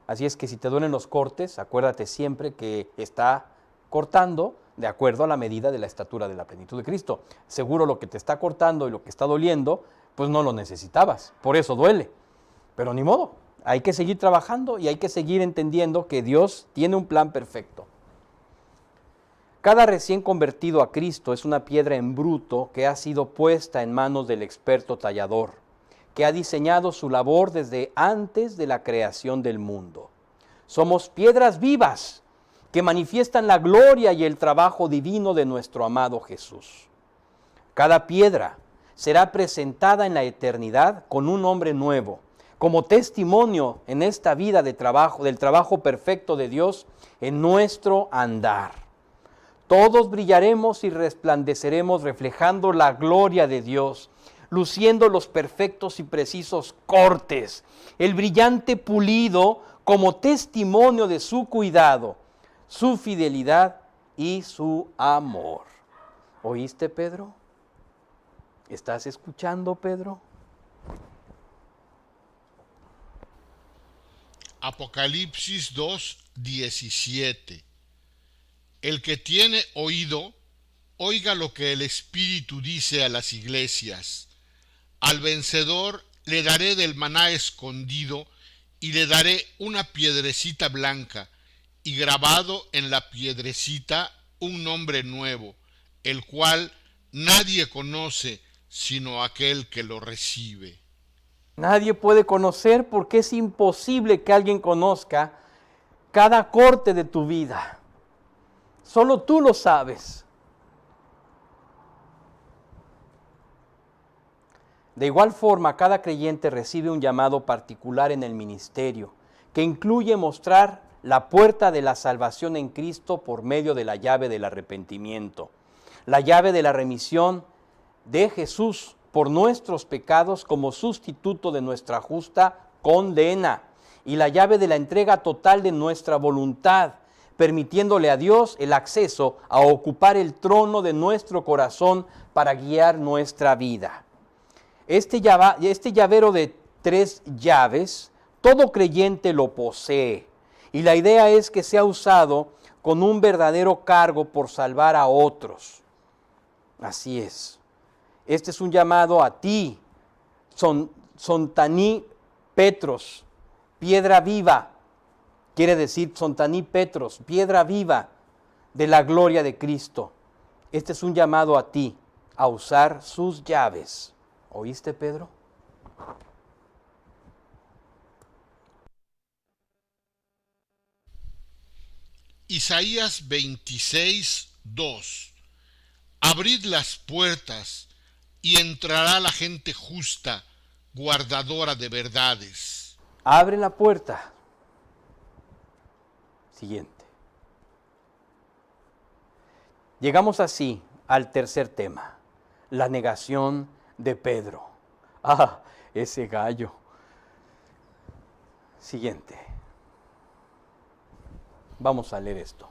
Así es que si te duelen los cortes, acuérdate siempre que está cortando de acuerdo a la medida de la estatura de la plenitud de Cristo. Seguro lo que te está cortando y lo que está doliendo, pues no lo necesitabas, por eso duele. Pero ni modo, hay que seguir trabajando y hay que seguir entendiendo que Dios tiene un plan perfecto. Cada recién convertido a Cristo es una piedra en bruto que ha sido puesta en manos del experto tallador, que ha diseñado su labor desde antes de la creación del mundo. Somos piedras vivas que manifiestan la gloria y el trabajo divino de nuestro amado Jesús. Cada piedra será presentada en la eternidad con un nombre nuevo, como testimonio en esta vida de trabajo, del trabajo perfecto de Dios en nuestro andar. Todos brillaremos y resplandeceremos reflejando la gloria de Dios, luciendo los perfectos y precisos cortes, el brillante pulido como testimonio de su cuidado, su fidelidad y su amor. ¿Oíste, Pedro? ¿Estás escuchando, Pedro? Apocalipsis 2:17. El que tiene oído, oiga lo que el Espíritu dice a las iglesias. Al vencedor le daré del maná escondido y le daré una piedrecita blanca, y grabado en la piedrecita un nombre nuevo, el cual nadie conoce sino aquel que lo recibe. Nadie puede conocer porque es imposible que alguien conozca cada corte de tu vida. Solo tú lo sabes. De igual forma, cada creyente recibe un llamado particular en el ministerio, que incluye mostrar la puerta de la salvación en Cristo por medio de la llave del arrepentimiento, la llave de la remisión de Jesús por nuestros pecados como sustituto de nuestra justa condena, y la llave de la entrega total de nuestra voluntad, permitiéndole a Dios el acceso a ocupar el trono de nuestro corazón para guiar nuestra vida. Este llavero de 3 llaves, todo creyente lo posee, y la idea es que sea usado con un verdadero cargo por salvar a otros. Así es. Este es un llamado a ti, Sontaní Petros, piedra viva. Quiere decir Sontaní Petros, piedra viva de la gloria de Cristo. Este es un llamado a ti, a usar sus llaves. ¿Oíste, Pedro? Isaías 26:2. Abrid las puertas y entrará la gente justa, guardadora de verdades. Abre la puerta. Siguiente. Llegamos así al tercer tema, la negación de Pedro. Ah, ese gallo. Siguiente. Vamos a leer esto.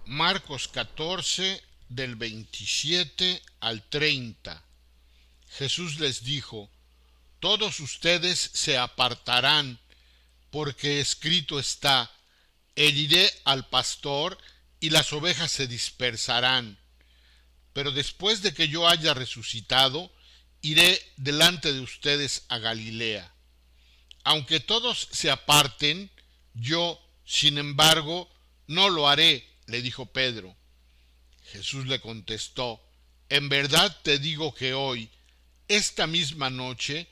Marcos 14, del 27 al 30. Jesús les dijo: todos ustedes se apartarán, porque escrito está: heriré al pastor y las ovejas se dispersarán. Pero después de que yo haya resucitado, iré delante de ustedes a Galilea. Aunque todos se aparten, yo, sin embargo, no lo haré, le dijo Pedro. Jesús le contestó: en verdad te digo que hoy, esta misma noche,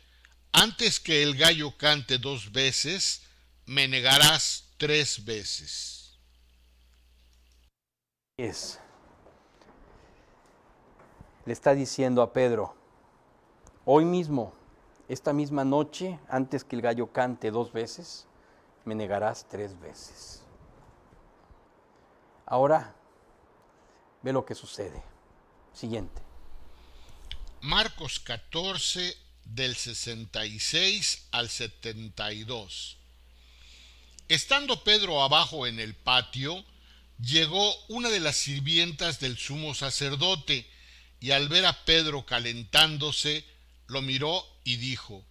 antes que el gallo cante 2 veces, me negarás 3 veces. Le está diciendo a Pedro, hoy mismo, esta misma noche, antes que el gallo cante 2 veces, me negarás 3 veces. Ahora, ve lo que sucede. Siguiente. Marcos 14, del 66 al 72. Estando Pedro abajo en el patio, llegó una de las sirvientas del sumo sacerdote, y al ver a Pedro calentándose, lo miró y dijo: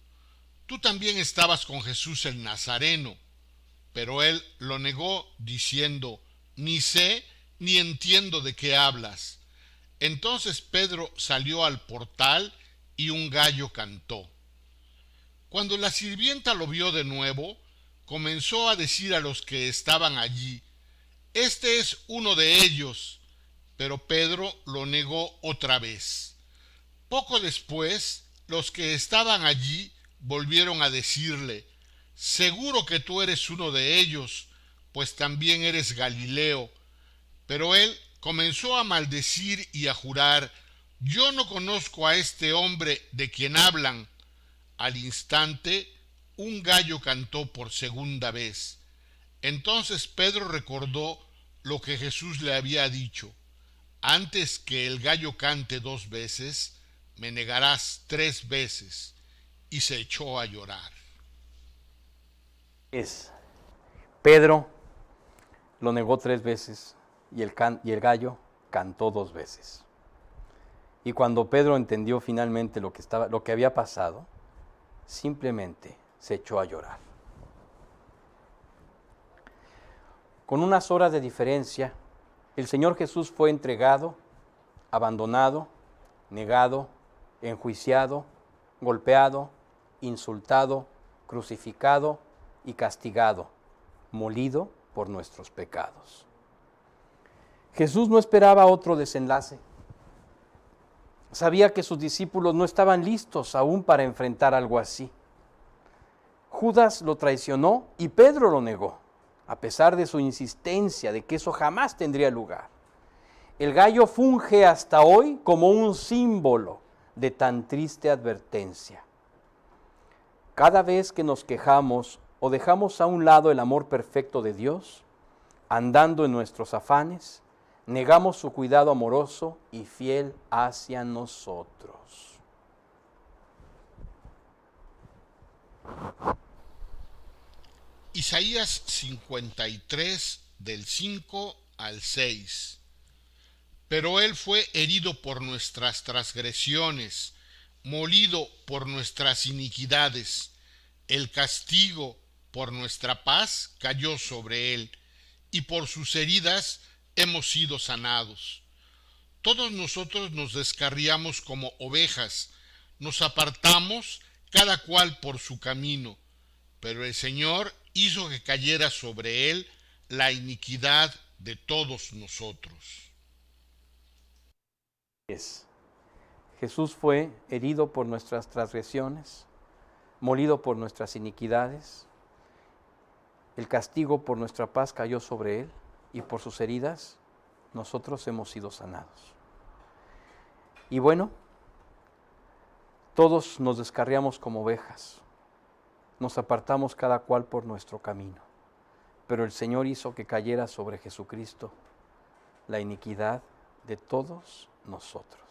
tú también estabas con Jesús el Nazareno. Pero él lo negó, diciendo: ni sé ni entiendo de qué hablas. Entonces Pedro salió al portal y un gallo cantó. Cuando la sirvienta lo vio de nuevo, comenzó a decir a los que estaban allí: este es uno de ellos. Pero Pedro lo negó otra vez. Poco después, los que estaban allí volvieron a decirle: seguro que tú eres uno de ellos, pues también eres Galileo. Pero él comenzó a maldecir y a jurar: yo no conozco a este hombre de quien hablan. Al instante, un gallo cantó por segunda vez. Entonces Pedro recordó lo que Jesús le había dicho: antes que el gallo cante 2 veces, me negarás 3 veces. Y se echó a llorar. Pedro lo negó 3 veces y el gallo cantó 2 veces. Y cuando Pedro entendió finalmente lo que había pasado, simplemente se echó a llorar. Con unas horas de diferencia, el Señor Jesús fue entregado, abandonado, negado, enjuiciado, golpeado, insultado, crucificado y castigado, molido por nuestros pecados. Jesús no esperaba otro desenlace. Sabía que sus discípulos no estaban listos aún para enfrentar algo así. Judas lo traicionó y Pedro lo negó, a pesar de su insistencia de que eso jamás tendría lugar. El gallo funge hasta hoy como un símbolo de tan triste advertencia. Cada vez que nos quejamos o dejamos a un lado el amor perfecto de Dios, andando en nuestros afanes, negamos su cuidado amoroso y fiel hacia nosotros. Isaías 53 del 5 al 6. Pero él fue herido por nuestras transgresiones, molido por nuestras iniquidades. El castigo por nuestra paz cayó sobre él, y por sus heridas hemos sido sanados. Todos nosotros nos descarriamos como ovejas, nos apartamos cada cual por su camino, pero el Señor hizo que cayera sobre él la iniquidad de todos nosotros. Jesús fue herido por nuestras transgresiones, molido por nuestras iniquidades. El castigo por nuestra paz cayó sobre él, y por sus heridas nosotros hemos sido sanados. Y bueno, todos nos descarriamos como ovejas, nos apartamos cada cual por nuestro camino, pero el Señor hizo que cayera sobre Jesucristo la iniquidad de todos nosotros.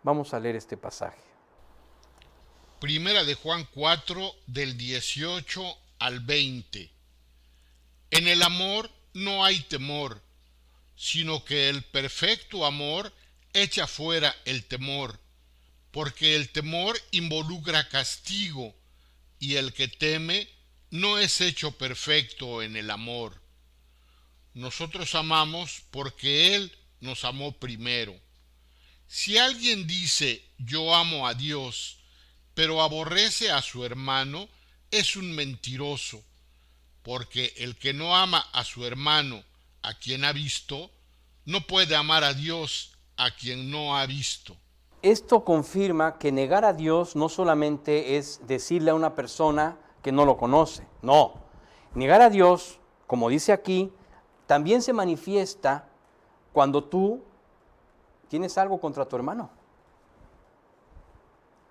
Vamos a leer este pasaje. Primera de Juan 4, del 18 al 20. En el amor no hay temor, sino que el perfecto amor echa fuera el temor, porque el temor involucra castigo, y el que teme no es hecho perfecto en el amor. Nosotros amamos porque Él nos amó primero. Si alguien dice yo amo a Dios, pero aborrece a su hermano, es un mentiroso, porque el que no ama a su hermano, a quien ha visto, no puede amar a Dios, a quien no ha visto. Esto confirma que negar a Dios no solamente es decirle a una persona que no lo conoce, no. Negar a Dios, como dice aquí, también se manifiesta cuando tú tienes algo contra tu hermano.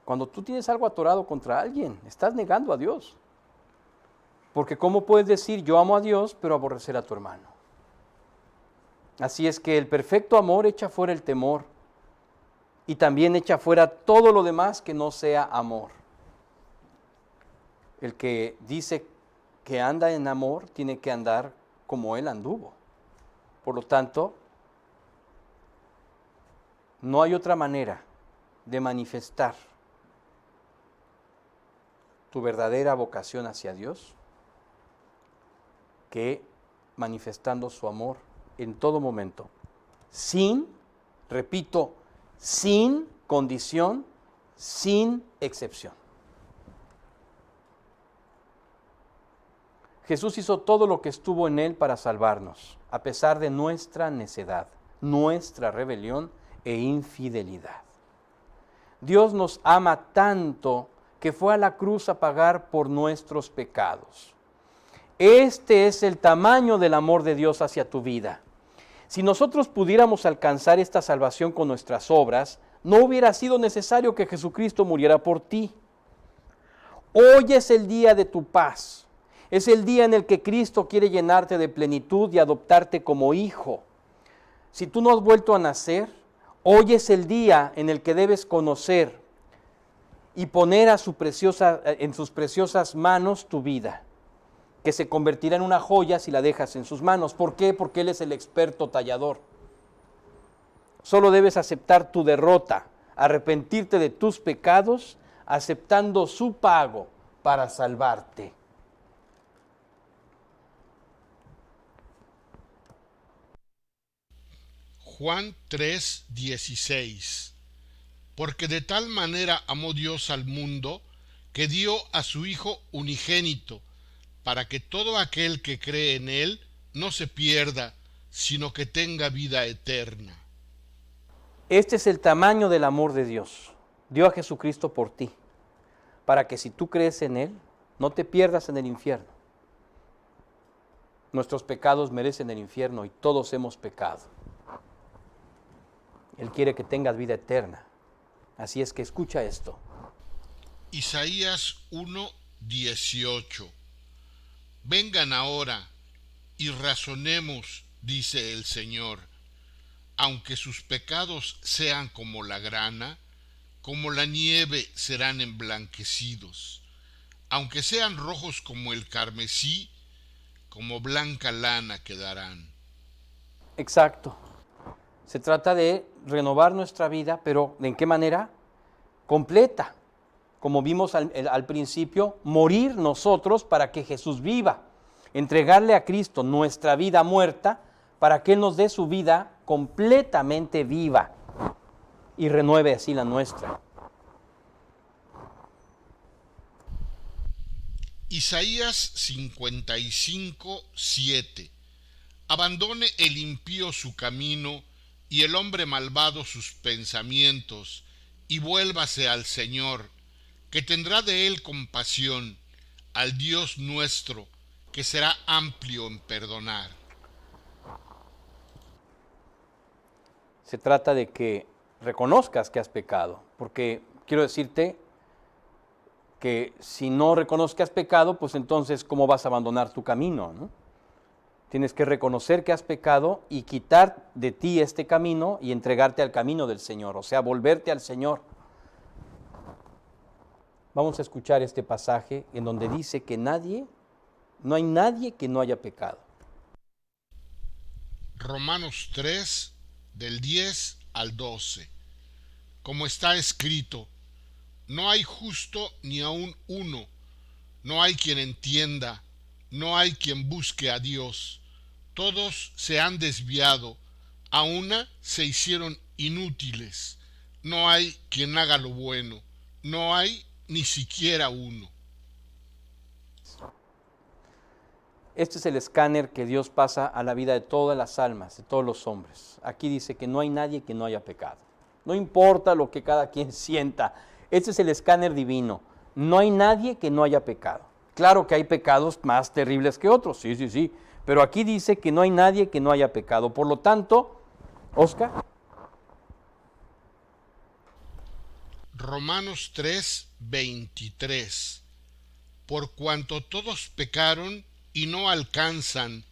Cuando tú tienes algo atorado contra alguien, estás negando a Dios. Porque ¿cómo puedes decir yo amo a Dios pero aborrecer a tu hermano? Así es que el perfecto amor echa fuera el temor y también echa fuera todo lo demás que no sea amor. El que dice que anda en amor tiene que andar como Él anduvo. Por lo tanto, no hay otra manera de manifestar tu verdadera vocación hacia Dios que manifestando su amor en todo momento, sin, repito, sin condición, sin excepción. Jesús hizo todo lo que estuvo en Él para salvarnos, a pesar de nuestra necedad, nuestra rebelión e infidelidad. Dios nos ama tanto que fue a la cruz a pagar por nuestros pecados. Este es el tamaño del amor de Dios hacia tu vida. Si nosotros pudiéramos alcanzar esta salvación con nuestras obras, no hubiera sido necesario que Jesucristo muriera por ti. Hoy es el día de tu paz. Es el día en el que Cristo quiere llenarte de plenitud y adoptarte como hijo. Si tú no has vuelto a nacer, hoy es el día en el que debes conocer y poner en sus preciosas manos tu vida, que se convertirá en una joya si la dejas en sus manos. ¿Por qué? Porque Él es el experto tallador. Solo debes aceptar tu derrota, arrepentirte de tus pecados, aceptando su pago para salvarte. Juan 3:16. Porque de tal manera amó Dios al mundo, que dio a su Hijo unigénito, para que todo aquel que cree en Él no se pierda, sino que tenga vida eterna. Este es el tamaño del amor de Dios. Dio a Jesucristo por ti, para que si tú crees en Él, no te pierdas en el infierno. Nuestros pecados merecen el infierno y todos hemos pecado. Él quiere que tengas vida eterna. Así es que escucha esto. Isaías 1:18. Vengan ahora y razonemos, dice el Señor. Aunque sus pecados sean como la grana, como la nieve serán emblanquecidos. aunque sean rojos como el carmesí, como blanca lana quedarán. Exacto. Se trata de renovar nuestra vida, pero ¿en qué manera? Completa. Como vimos al principio, morir nosotros para que Jesús viva. Entregarle a Cristo nuestra vida muerta para que Él nos dé su vida completamente viva y renueve así la nuestra. Isaías 55, 7. Abandone el impío su camino y el hombre malvado sus pensamientos, y vuélvase al Señor, que tendrá de él compasión, al Dios nuestro, que será amplio en perdonar. Se trata de que reconozcas que has pecado, porque quiero decirte que si no reconozcas pecado, pues entonces ¿cómo vas a abandonar tu camino, no? Tienes que reconocer que has pecado y quitar de ti este camino y entregarte al camino del Señor, o sea, volverte al Señor. Vamos a escuchar este pasaje en donde dice que no hay nadie que no haya pecado. Romanos 3, del 10 al 12. Como está escrito, no hay justo ni aun uno, no hay quien entienda, no hay quien busque a Dios. Todos se han desviado, a una se hicieron inútiles. No hay quien haga lo bueno, no hay ni siquiera uno. Este es el escáner que Dios pasa a la vida de todas las almas, de todos los hombres. Aquí dice que no hay nadie que no haya pecado. No importa lo que cada quien sienta. Este es el escáner divino. No hay nadie que no haya pecado. Claro que hay pecados más terribles que otros, sí. Pero aquí dice que no hay nadie que no haya pecado. Por lo tanto, Oscar. Romanos 3, 23. Por cuanto todos pecaron y no alcanzan,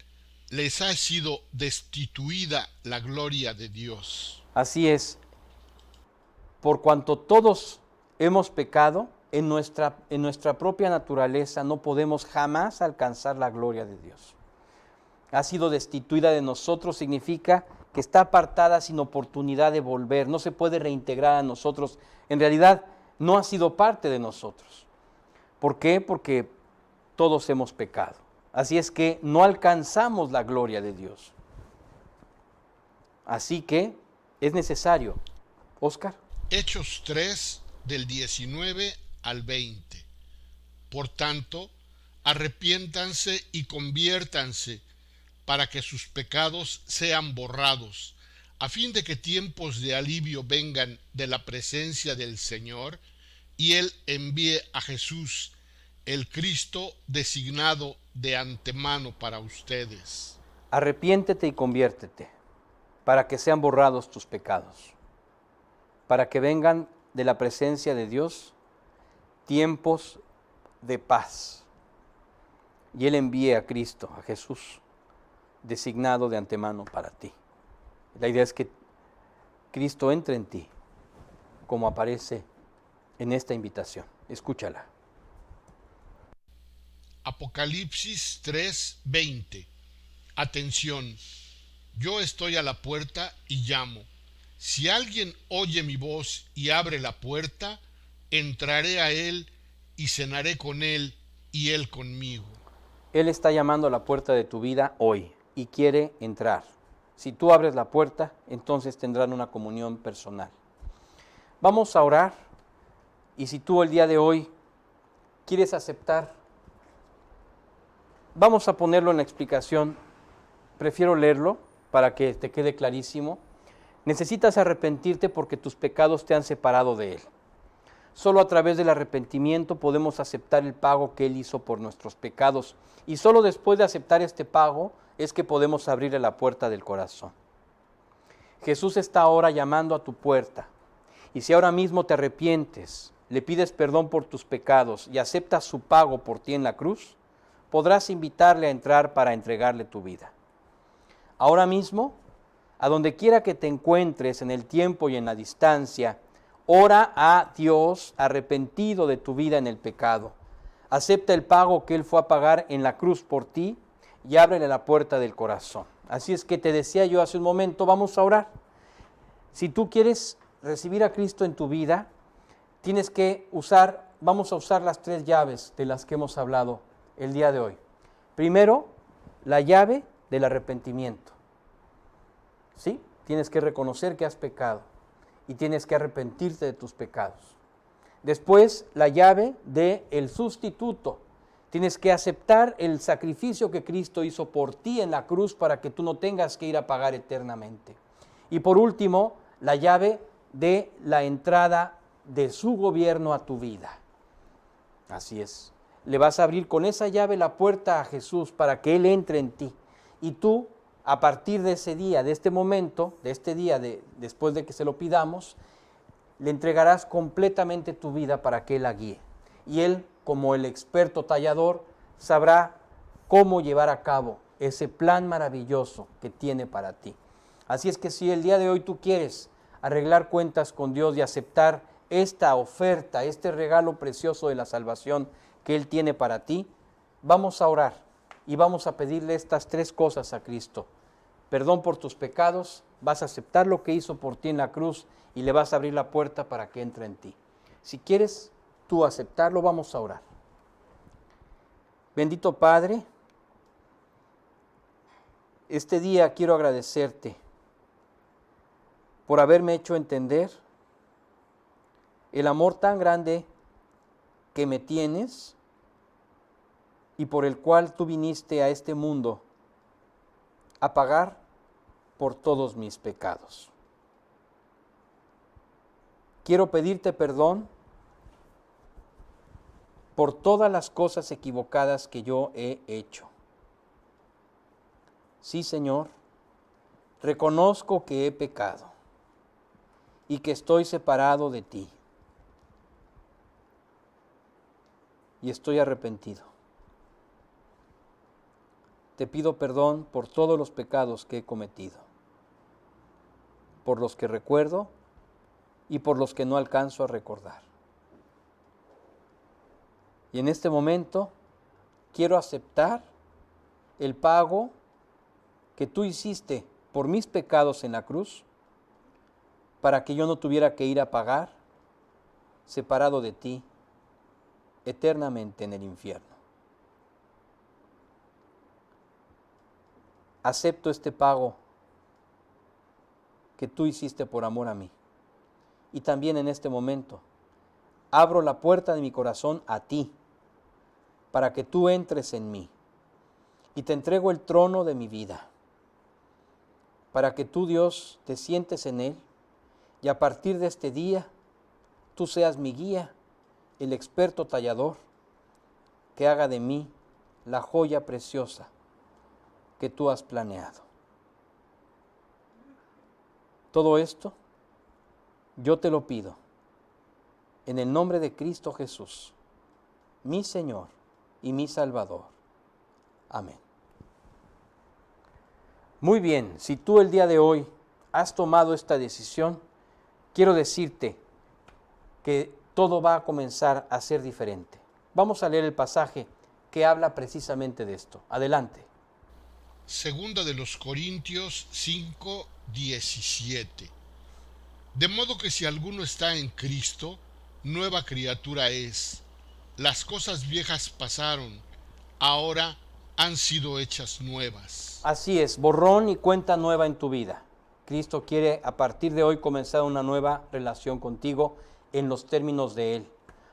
les ha sido destituida la gloria de Dios. Así es. Por cuanto todos hemos pecado, en nuestra propia naturaleza no podemos jamás alcanzar la gloria de Dios. Ha sido destituida de nosotros, significa que está apartada sin oportunidad de volver, no se puede reintegrar a nosotros. En realidad, no ha sido parte de nosotros. ¿Por qué? Porque todos hemos pecado. Así es que no alcanzamos la gloria de Dios. Así que es necesario. Oscar. Hechos 3, del 19 al 20. Por tanto, arrepiéntanse y conviértanse para que sus pecados sean borrados, a fin de que tiempos de alivio vengan de la presencia del Señor, y Él envíe a Jesús, el Cristo designado de antemano para ustedes. Arrepiéntete y conviértete, para que sean borrados tus pecados, para que vengan de la presencia de Dios tiempos de paz. Y Él envíe a Cristo, a Jesús, designado de antemano para ti. La idea es que Cristo entre en ti, como aparece en esta invitación. Escúchala. Apocalipsis 3, 20. Atención, yo estoy a la puerta y llamo. Si alguien oye mi voz y abre la puerta, entraré a él y cenaré con él y él conmigo. Él está llamando a la puerta de tu vida hoy y quiere entrar. Si tú abres la puerta, entonces tendrán una comunión personal. Vamos a orar, y si tú el día de hoy quieres aceptar, vamos a ponerlo en la explicación. Prefiero leerlo para que te quede clarísimo. Necesitas arrepentirte porque tus pecados te han separado de Él. Solo a través del arrepentimiento podemos aceptar el pago que Él hizo por nuestros pecados. Y solo después de aceptar este pago es que podemos abrirle la puerta del corazón. Jesús está ahora llamando a tu puerta. Y si ahora mismo te arrepientes, le pides perdón por tus pecados y aceptas su pago por ti en la cruz, podrás invitarle a entrar para entregarle tu vida. Ahora mismo, a donde quiera que te encuentres en el tiempo y en la distancia, ora a Dios arrepentido de tu vida en el pecado. Acepta el pago que Él fue a pagar en la cruz por ti y ábrele la puerta del corazón. Así es que te decía yo hace un momento, vamos a orar. Si tú quieres recibir a Cristo en tu vida, tienes que vamos a usar las 3 llaves de las que hemos hablado el día de hoy. Primero, la llave del arrepentimiento. ¿Sí? Tienes que reconocer que has pecado y tienes que arrepentirte de tus pecados. Después, la llave del sustituto. Tienes que aceptar el sacrificio que Cristo hizo por ti en la cruz para que tú no tengas que ir a pagar eternamente. Y por último, la llave de la entrada de su gobierno a tu vida. Así es. Le vas a abrir con esa llave la puerta a Jesús para que Él entre en ti. Y tú, a partir de ese día, de este momento, de este día, después de que se lo pidamos, le entregarás completamente tu vida para que Él la guíe. Y Él, como el experto tallador, sabrá cómo llevar a cabo ese plan maravilloso que tiene para ti. Así es que si el día de hoy tú quieres arreglar cuentas con Dios y aceptar esta oferta, este regalo precioso de la salvación que Él tiene para ti, vamos a orar y vamos a pedirle estas 3 cosas a Cristo. Perdón por tus pecados, vas a aceptar lo que hizo por ti en la cruz y le vas a abrir la puerta para que entre en ti. Si quieres tú aceptarlo, vamos a orar. Bendito Padre, este día quiero agradecerte por haberme hecho entender el amor tan grande que me tienes y por el cual tú viniste a este mundo a pagar por todos mis pecados. Quiero pedirte perdón por todas las cosas equivocadas que yo he hecho. Sí, Señor, reconozco que he pecado y que estoy separado de ti. Y estoy arrepentido. Te pido perdón por todos los pecados que he cometido, por los que recuerdo y por los que no alcanzo a recordar. Y en este momento quiero aceptar el pago que tú hiciste por mis pecados en la cruz, para que yo no tuviera que ir a pagar separado de ti eternamente en el infierno. Acepto este pago que tú hiciste por amor a mí. Y también en este momento abro la puerta de mi corazón a ti, para que tú entres en mí. Y te entrego el trono de mi vida, para que tú, Dios, te sientes en él, y a partir de este día, tú seas mi guía, el experto tallador, que haga de mí la joya preciosa que tú has planeado. Todo esto yo te lo pido en el nombre de Cristo Jesús, mi Señor y mi Salvador. Amén. Muy bien, si tú el día de hoy has tomado esta decisión, quiero decirte que todo va a comenzar a ser diferente. Vamos a leer el pasaje que habla precisamente de esto. Adelante. Segunda de los Corintios 5:17. De modo que si alguno está en Cristo, nueva criatura es. Las cosas viejas pasaron, ahora han sido hechas nuevas. Así es, borrón y cuenta nueva en tu vida. Cristo quiere a partir de hoy comenzar una nueva relación contigo en los términos de Él.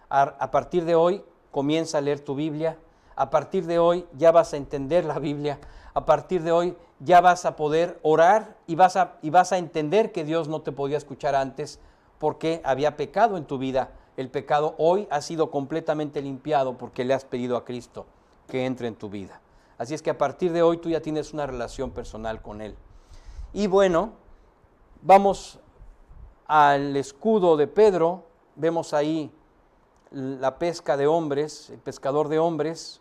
A partir de hoy comienza a leer tu Biblia. A partir de hoy ya vas a entender la Biblia. A partir de hoy ya vas a poder orar y vas a entender que Dios no te podía escuchar antes porque había pecado en tu vida. El pecado hoy ha sido completamente limpiado porque le has pedido a Cristo que entre en tu vida. Así es que a partir de hoy tú ya tienes una relación personal con Él. Y bueno, vamos al escudo de Pedro. Vemos ahí la pesca de hombres, el pescador de hombres,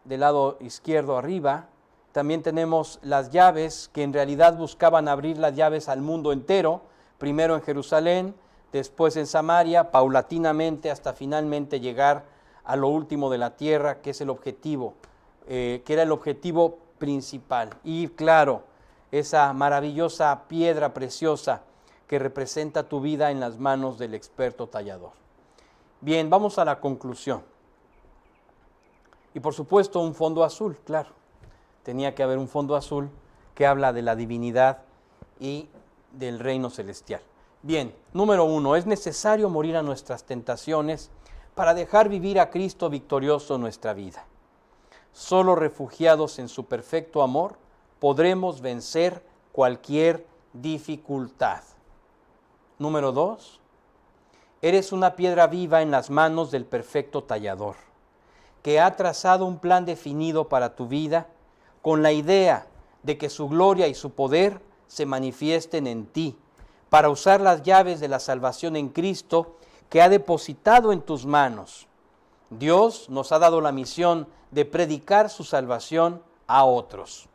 del lado izquierdo arriba. También tenemos las llaves que en realidad buscaban abrir las llaves al mundo entero, primero en Jerusalén, después en Samaria, paulatinamente hasta finalmente llegar a lo último de la tierra, que es el objetivo, que era el objetivo principal. Y claro, esa maravillosa piedra preciosa que representa tu vida en las manos del experto tallador. Bien, vamos a la conclusión. Y por supuesto un fondo azul, claro. Tenía que haber un fondo azul que habla de la divinidad y del reino celestial. Bien, número 1, es necesario morir a nuestras tentaciones para dejar vivir a Cristo victorioso nuestra vida. Solo refugiados en su perfecto amor podremos vencer cualquier dificultad. Número 2, eres una piedra viva en las manos del perfecto tallador, que ha trazado un plan definido para tu vida con la idea de que su gloria y su poder se manifiesten en ti, para usar las llaves de la salvación en Cristo que ha depositado en tus manos. Dios nos ha dado la misión de predicar su salvación a otros.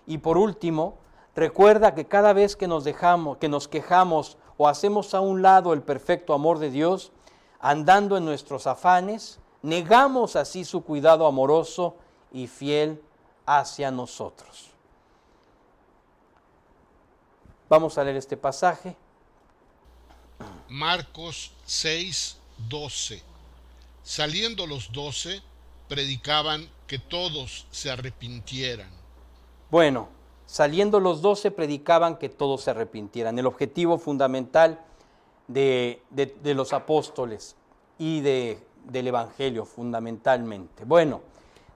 Y por último, recuerda que cada vez que nos quejamos o hacemos a un lado el perfecto amor de Dios, andando en nuestros afanes, negamos así su cuidado amoroso y fiel hacia nosotros. Vamos a leer este pasaje. Marcos 6:12. Saliendo los 12, predicaban que todos se arrepintieran. Bueno, saliendo los 12 predicaban que todos se arrepintieran. El objetivo fundamental de los apóstoles y del Evangelio fundamentalmente. Bueno,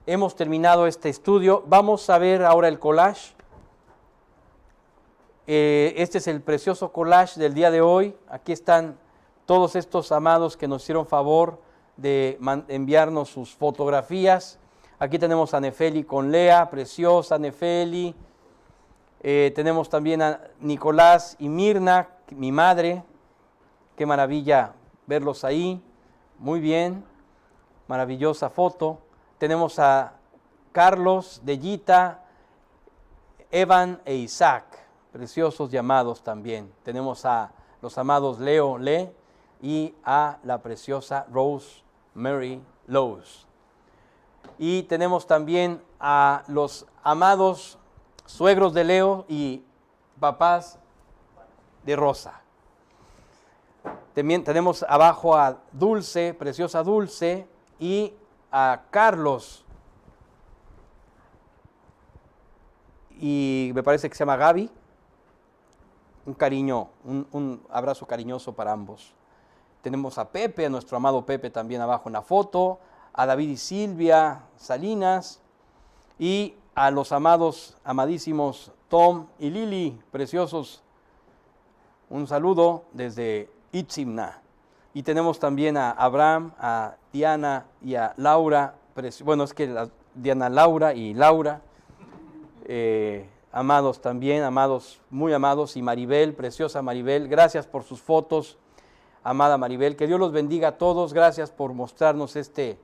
hemos terminado este estudio. Vamos a ver ahora el collage. Este es el precioso collage del día de hoy. Aquí están todos estos amados que nos hicieron favor de enviarnos sus fotografías. Aquí tenemos a Nefeli con Lea, preciosa Nefeli. Tenemos también a Nicolás y Mirna, mi madre. Qué maravilla verlos ahí. Muy bien, maravillosa foto. Tenemos a Carlos, Dellita, Evan e Isaac. Preciosos llamados también. Tenemos a los amados Leo Le y a la preciosa Rose Mary Lowe's. Y tenemos también a los amados suegros de Leo y papás de Rosa. También tenemos abajo a Dulce, preciosa Dulce, y a Carlos. Y me parece que se llama Gaby. Un cariño, un abrazo cariñoso para ambos. Tenemos a Pepe, a nuestro amado Pepe también abajo en la foto, a David y Silvia Salinas y a los amados, amadísimos Tom y Lili, preciosos. Un saludo desde Itzimna. Y tenemos también a Abraham, a Diana y a Laura. Bueno, es que Diana, Laura y Laura. Amados también, amados, muy amados, y Maribel, preciosa Maribel, gracias por sus fotos, amada Maribel, que Dios los bendiga a todos, gracias por mostrarnos este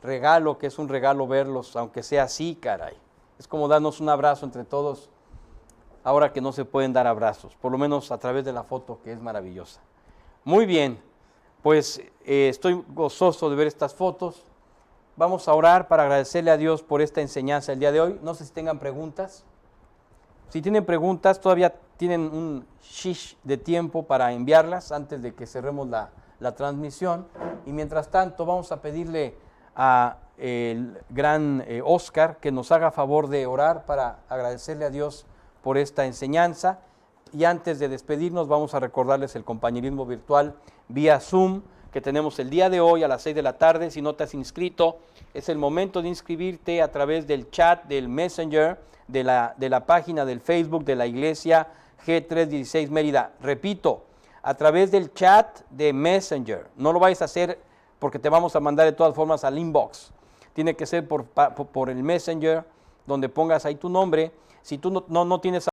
regalo, que es un regalo verlos, aunque sea así, caray, es como darnos un abrazo entre todos, ahora que no se pueden dar abrazos, por lo menos a través de la foto, que es maravillosa. Muy bien, pues estoy gozoso de ver estas fotos, vamos a orar para agradecerle a Dios por esta enseñanza el día de hoy, no sé si tengan preguntas. Si tienen preguntas, todavía tienen un shish de tiempo para enviarlas antes de que cerremos la transmisión. Y mientras tanto, vamos a pedirle a el gran Oscar que nos haga favor de orar para agradecerle a Dios por esta enseñanza. Y antes de despedirnos, vamos a recordarles el compañerismo virtual vía Zoom que tenemos el día de hoy a las 6 de la tarde. Si no te has inscrito, es el momento de inscribirte a través del chat, del Messenger, de la página del Facebook de la Iglesia G316 Mérida. Repito, a través del chat de Messenger. No lo vayas a hacer porque te vamos a mandar de todas formas al inbox. Tiene que ser por el Messenger, donde pongas ahí tu nombre. Si tú no tienes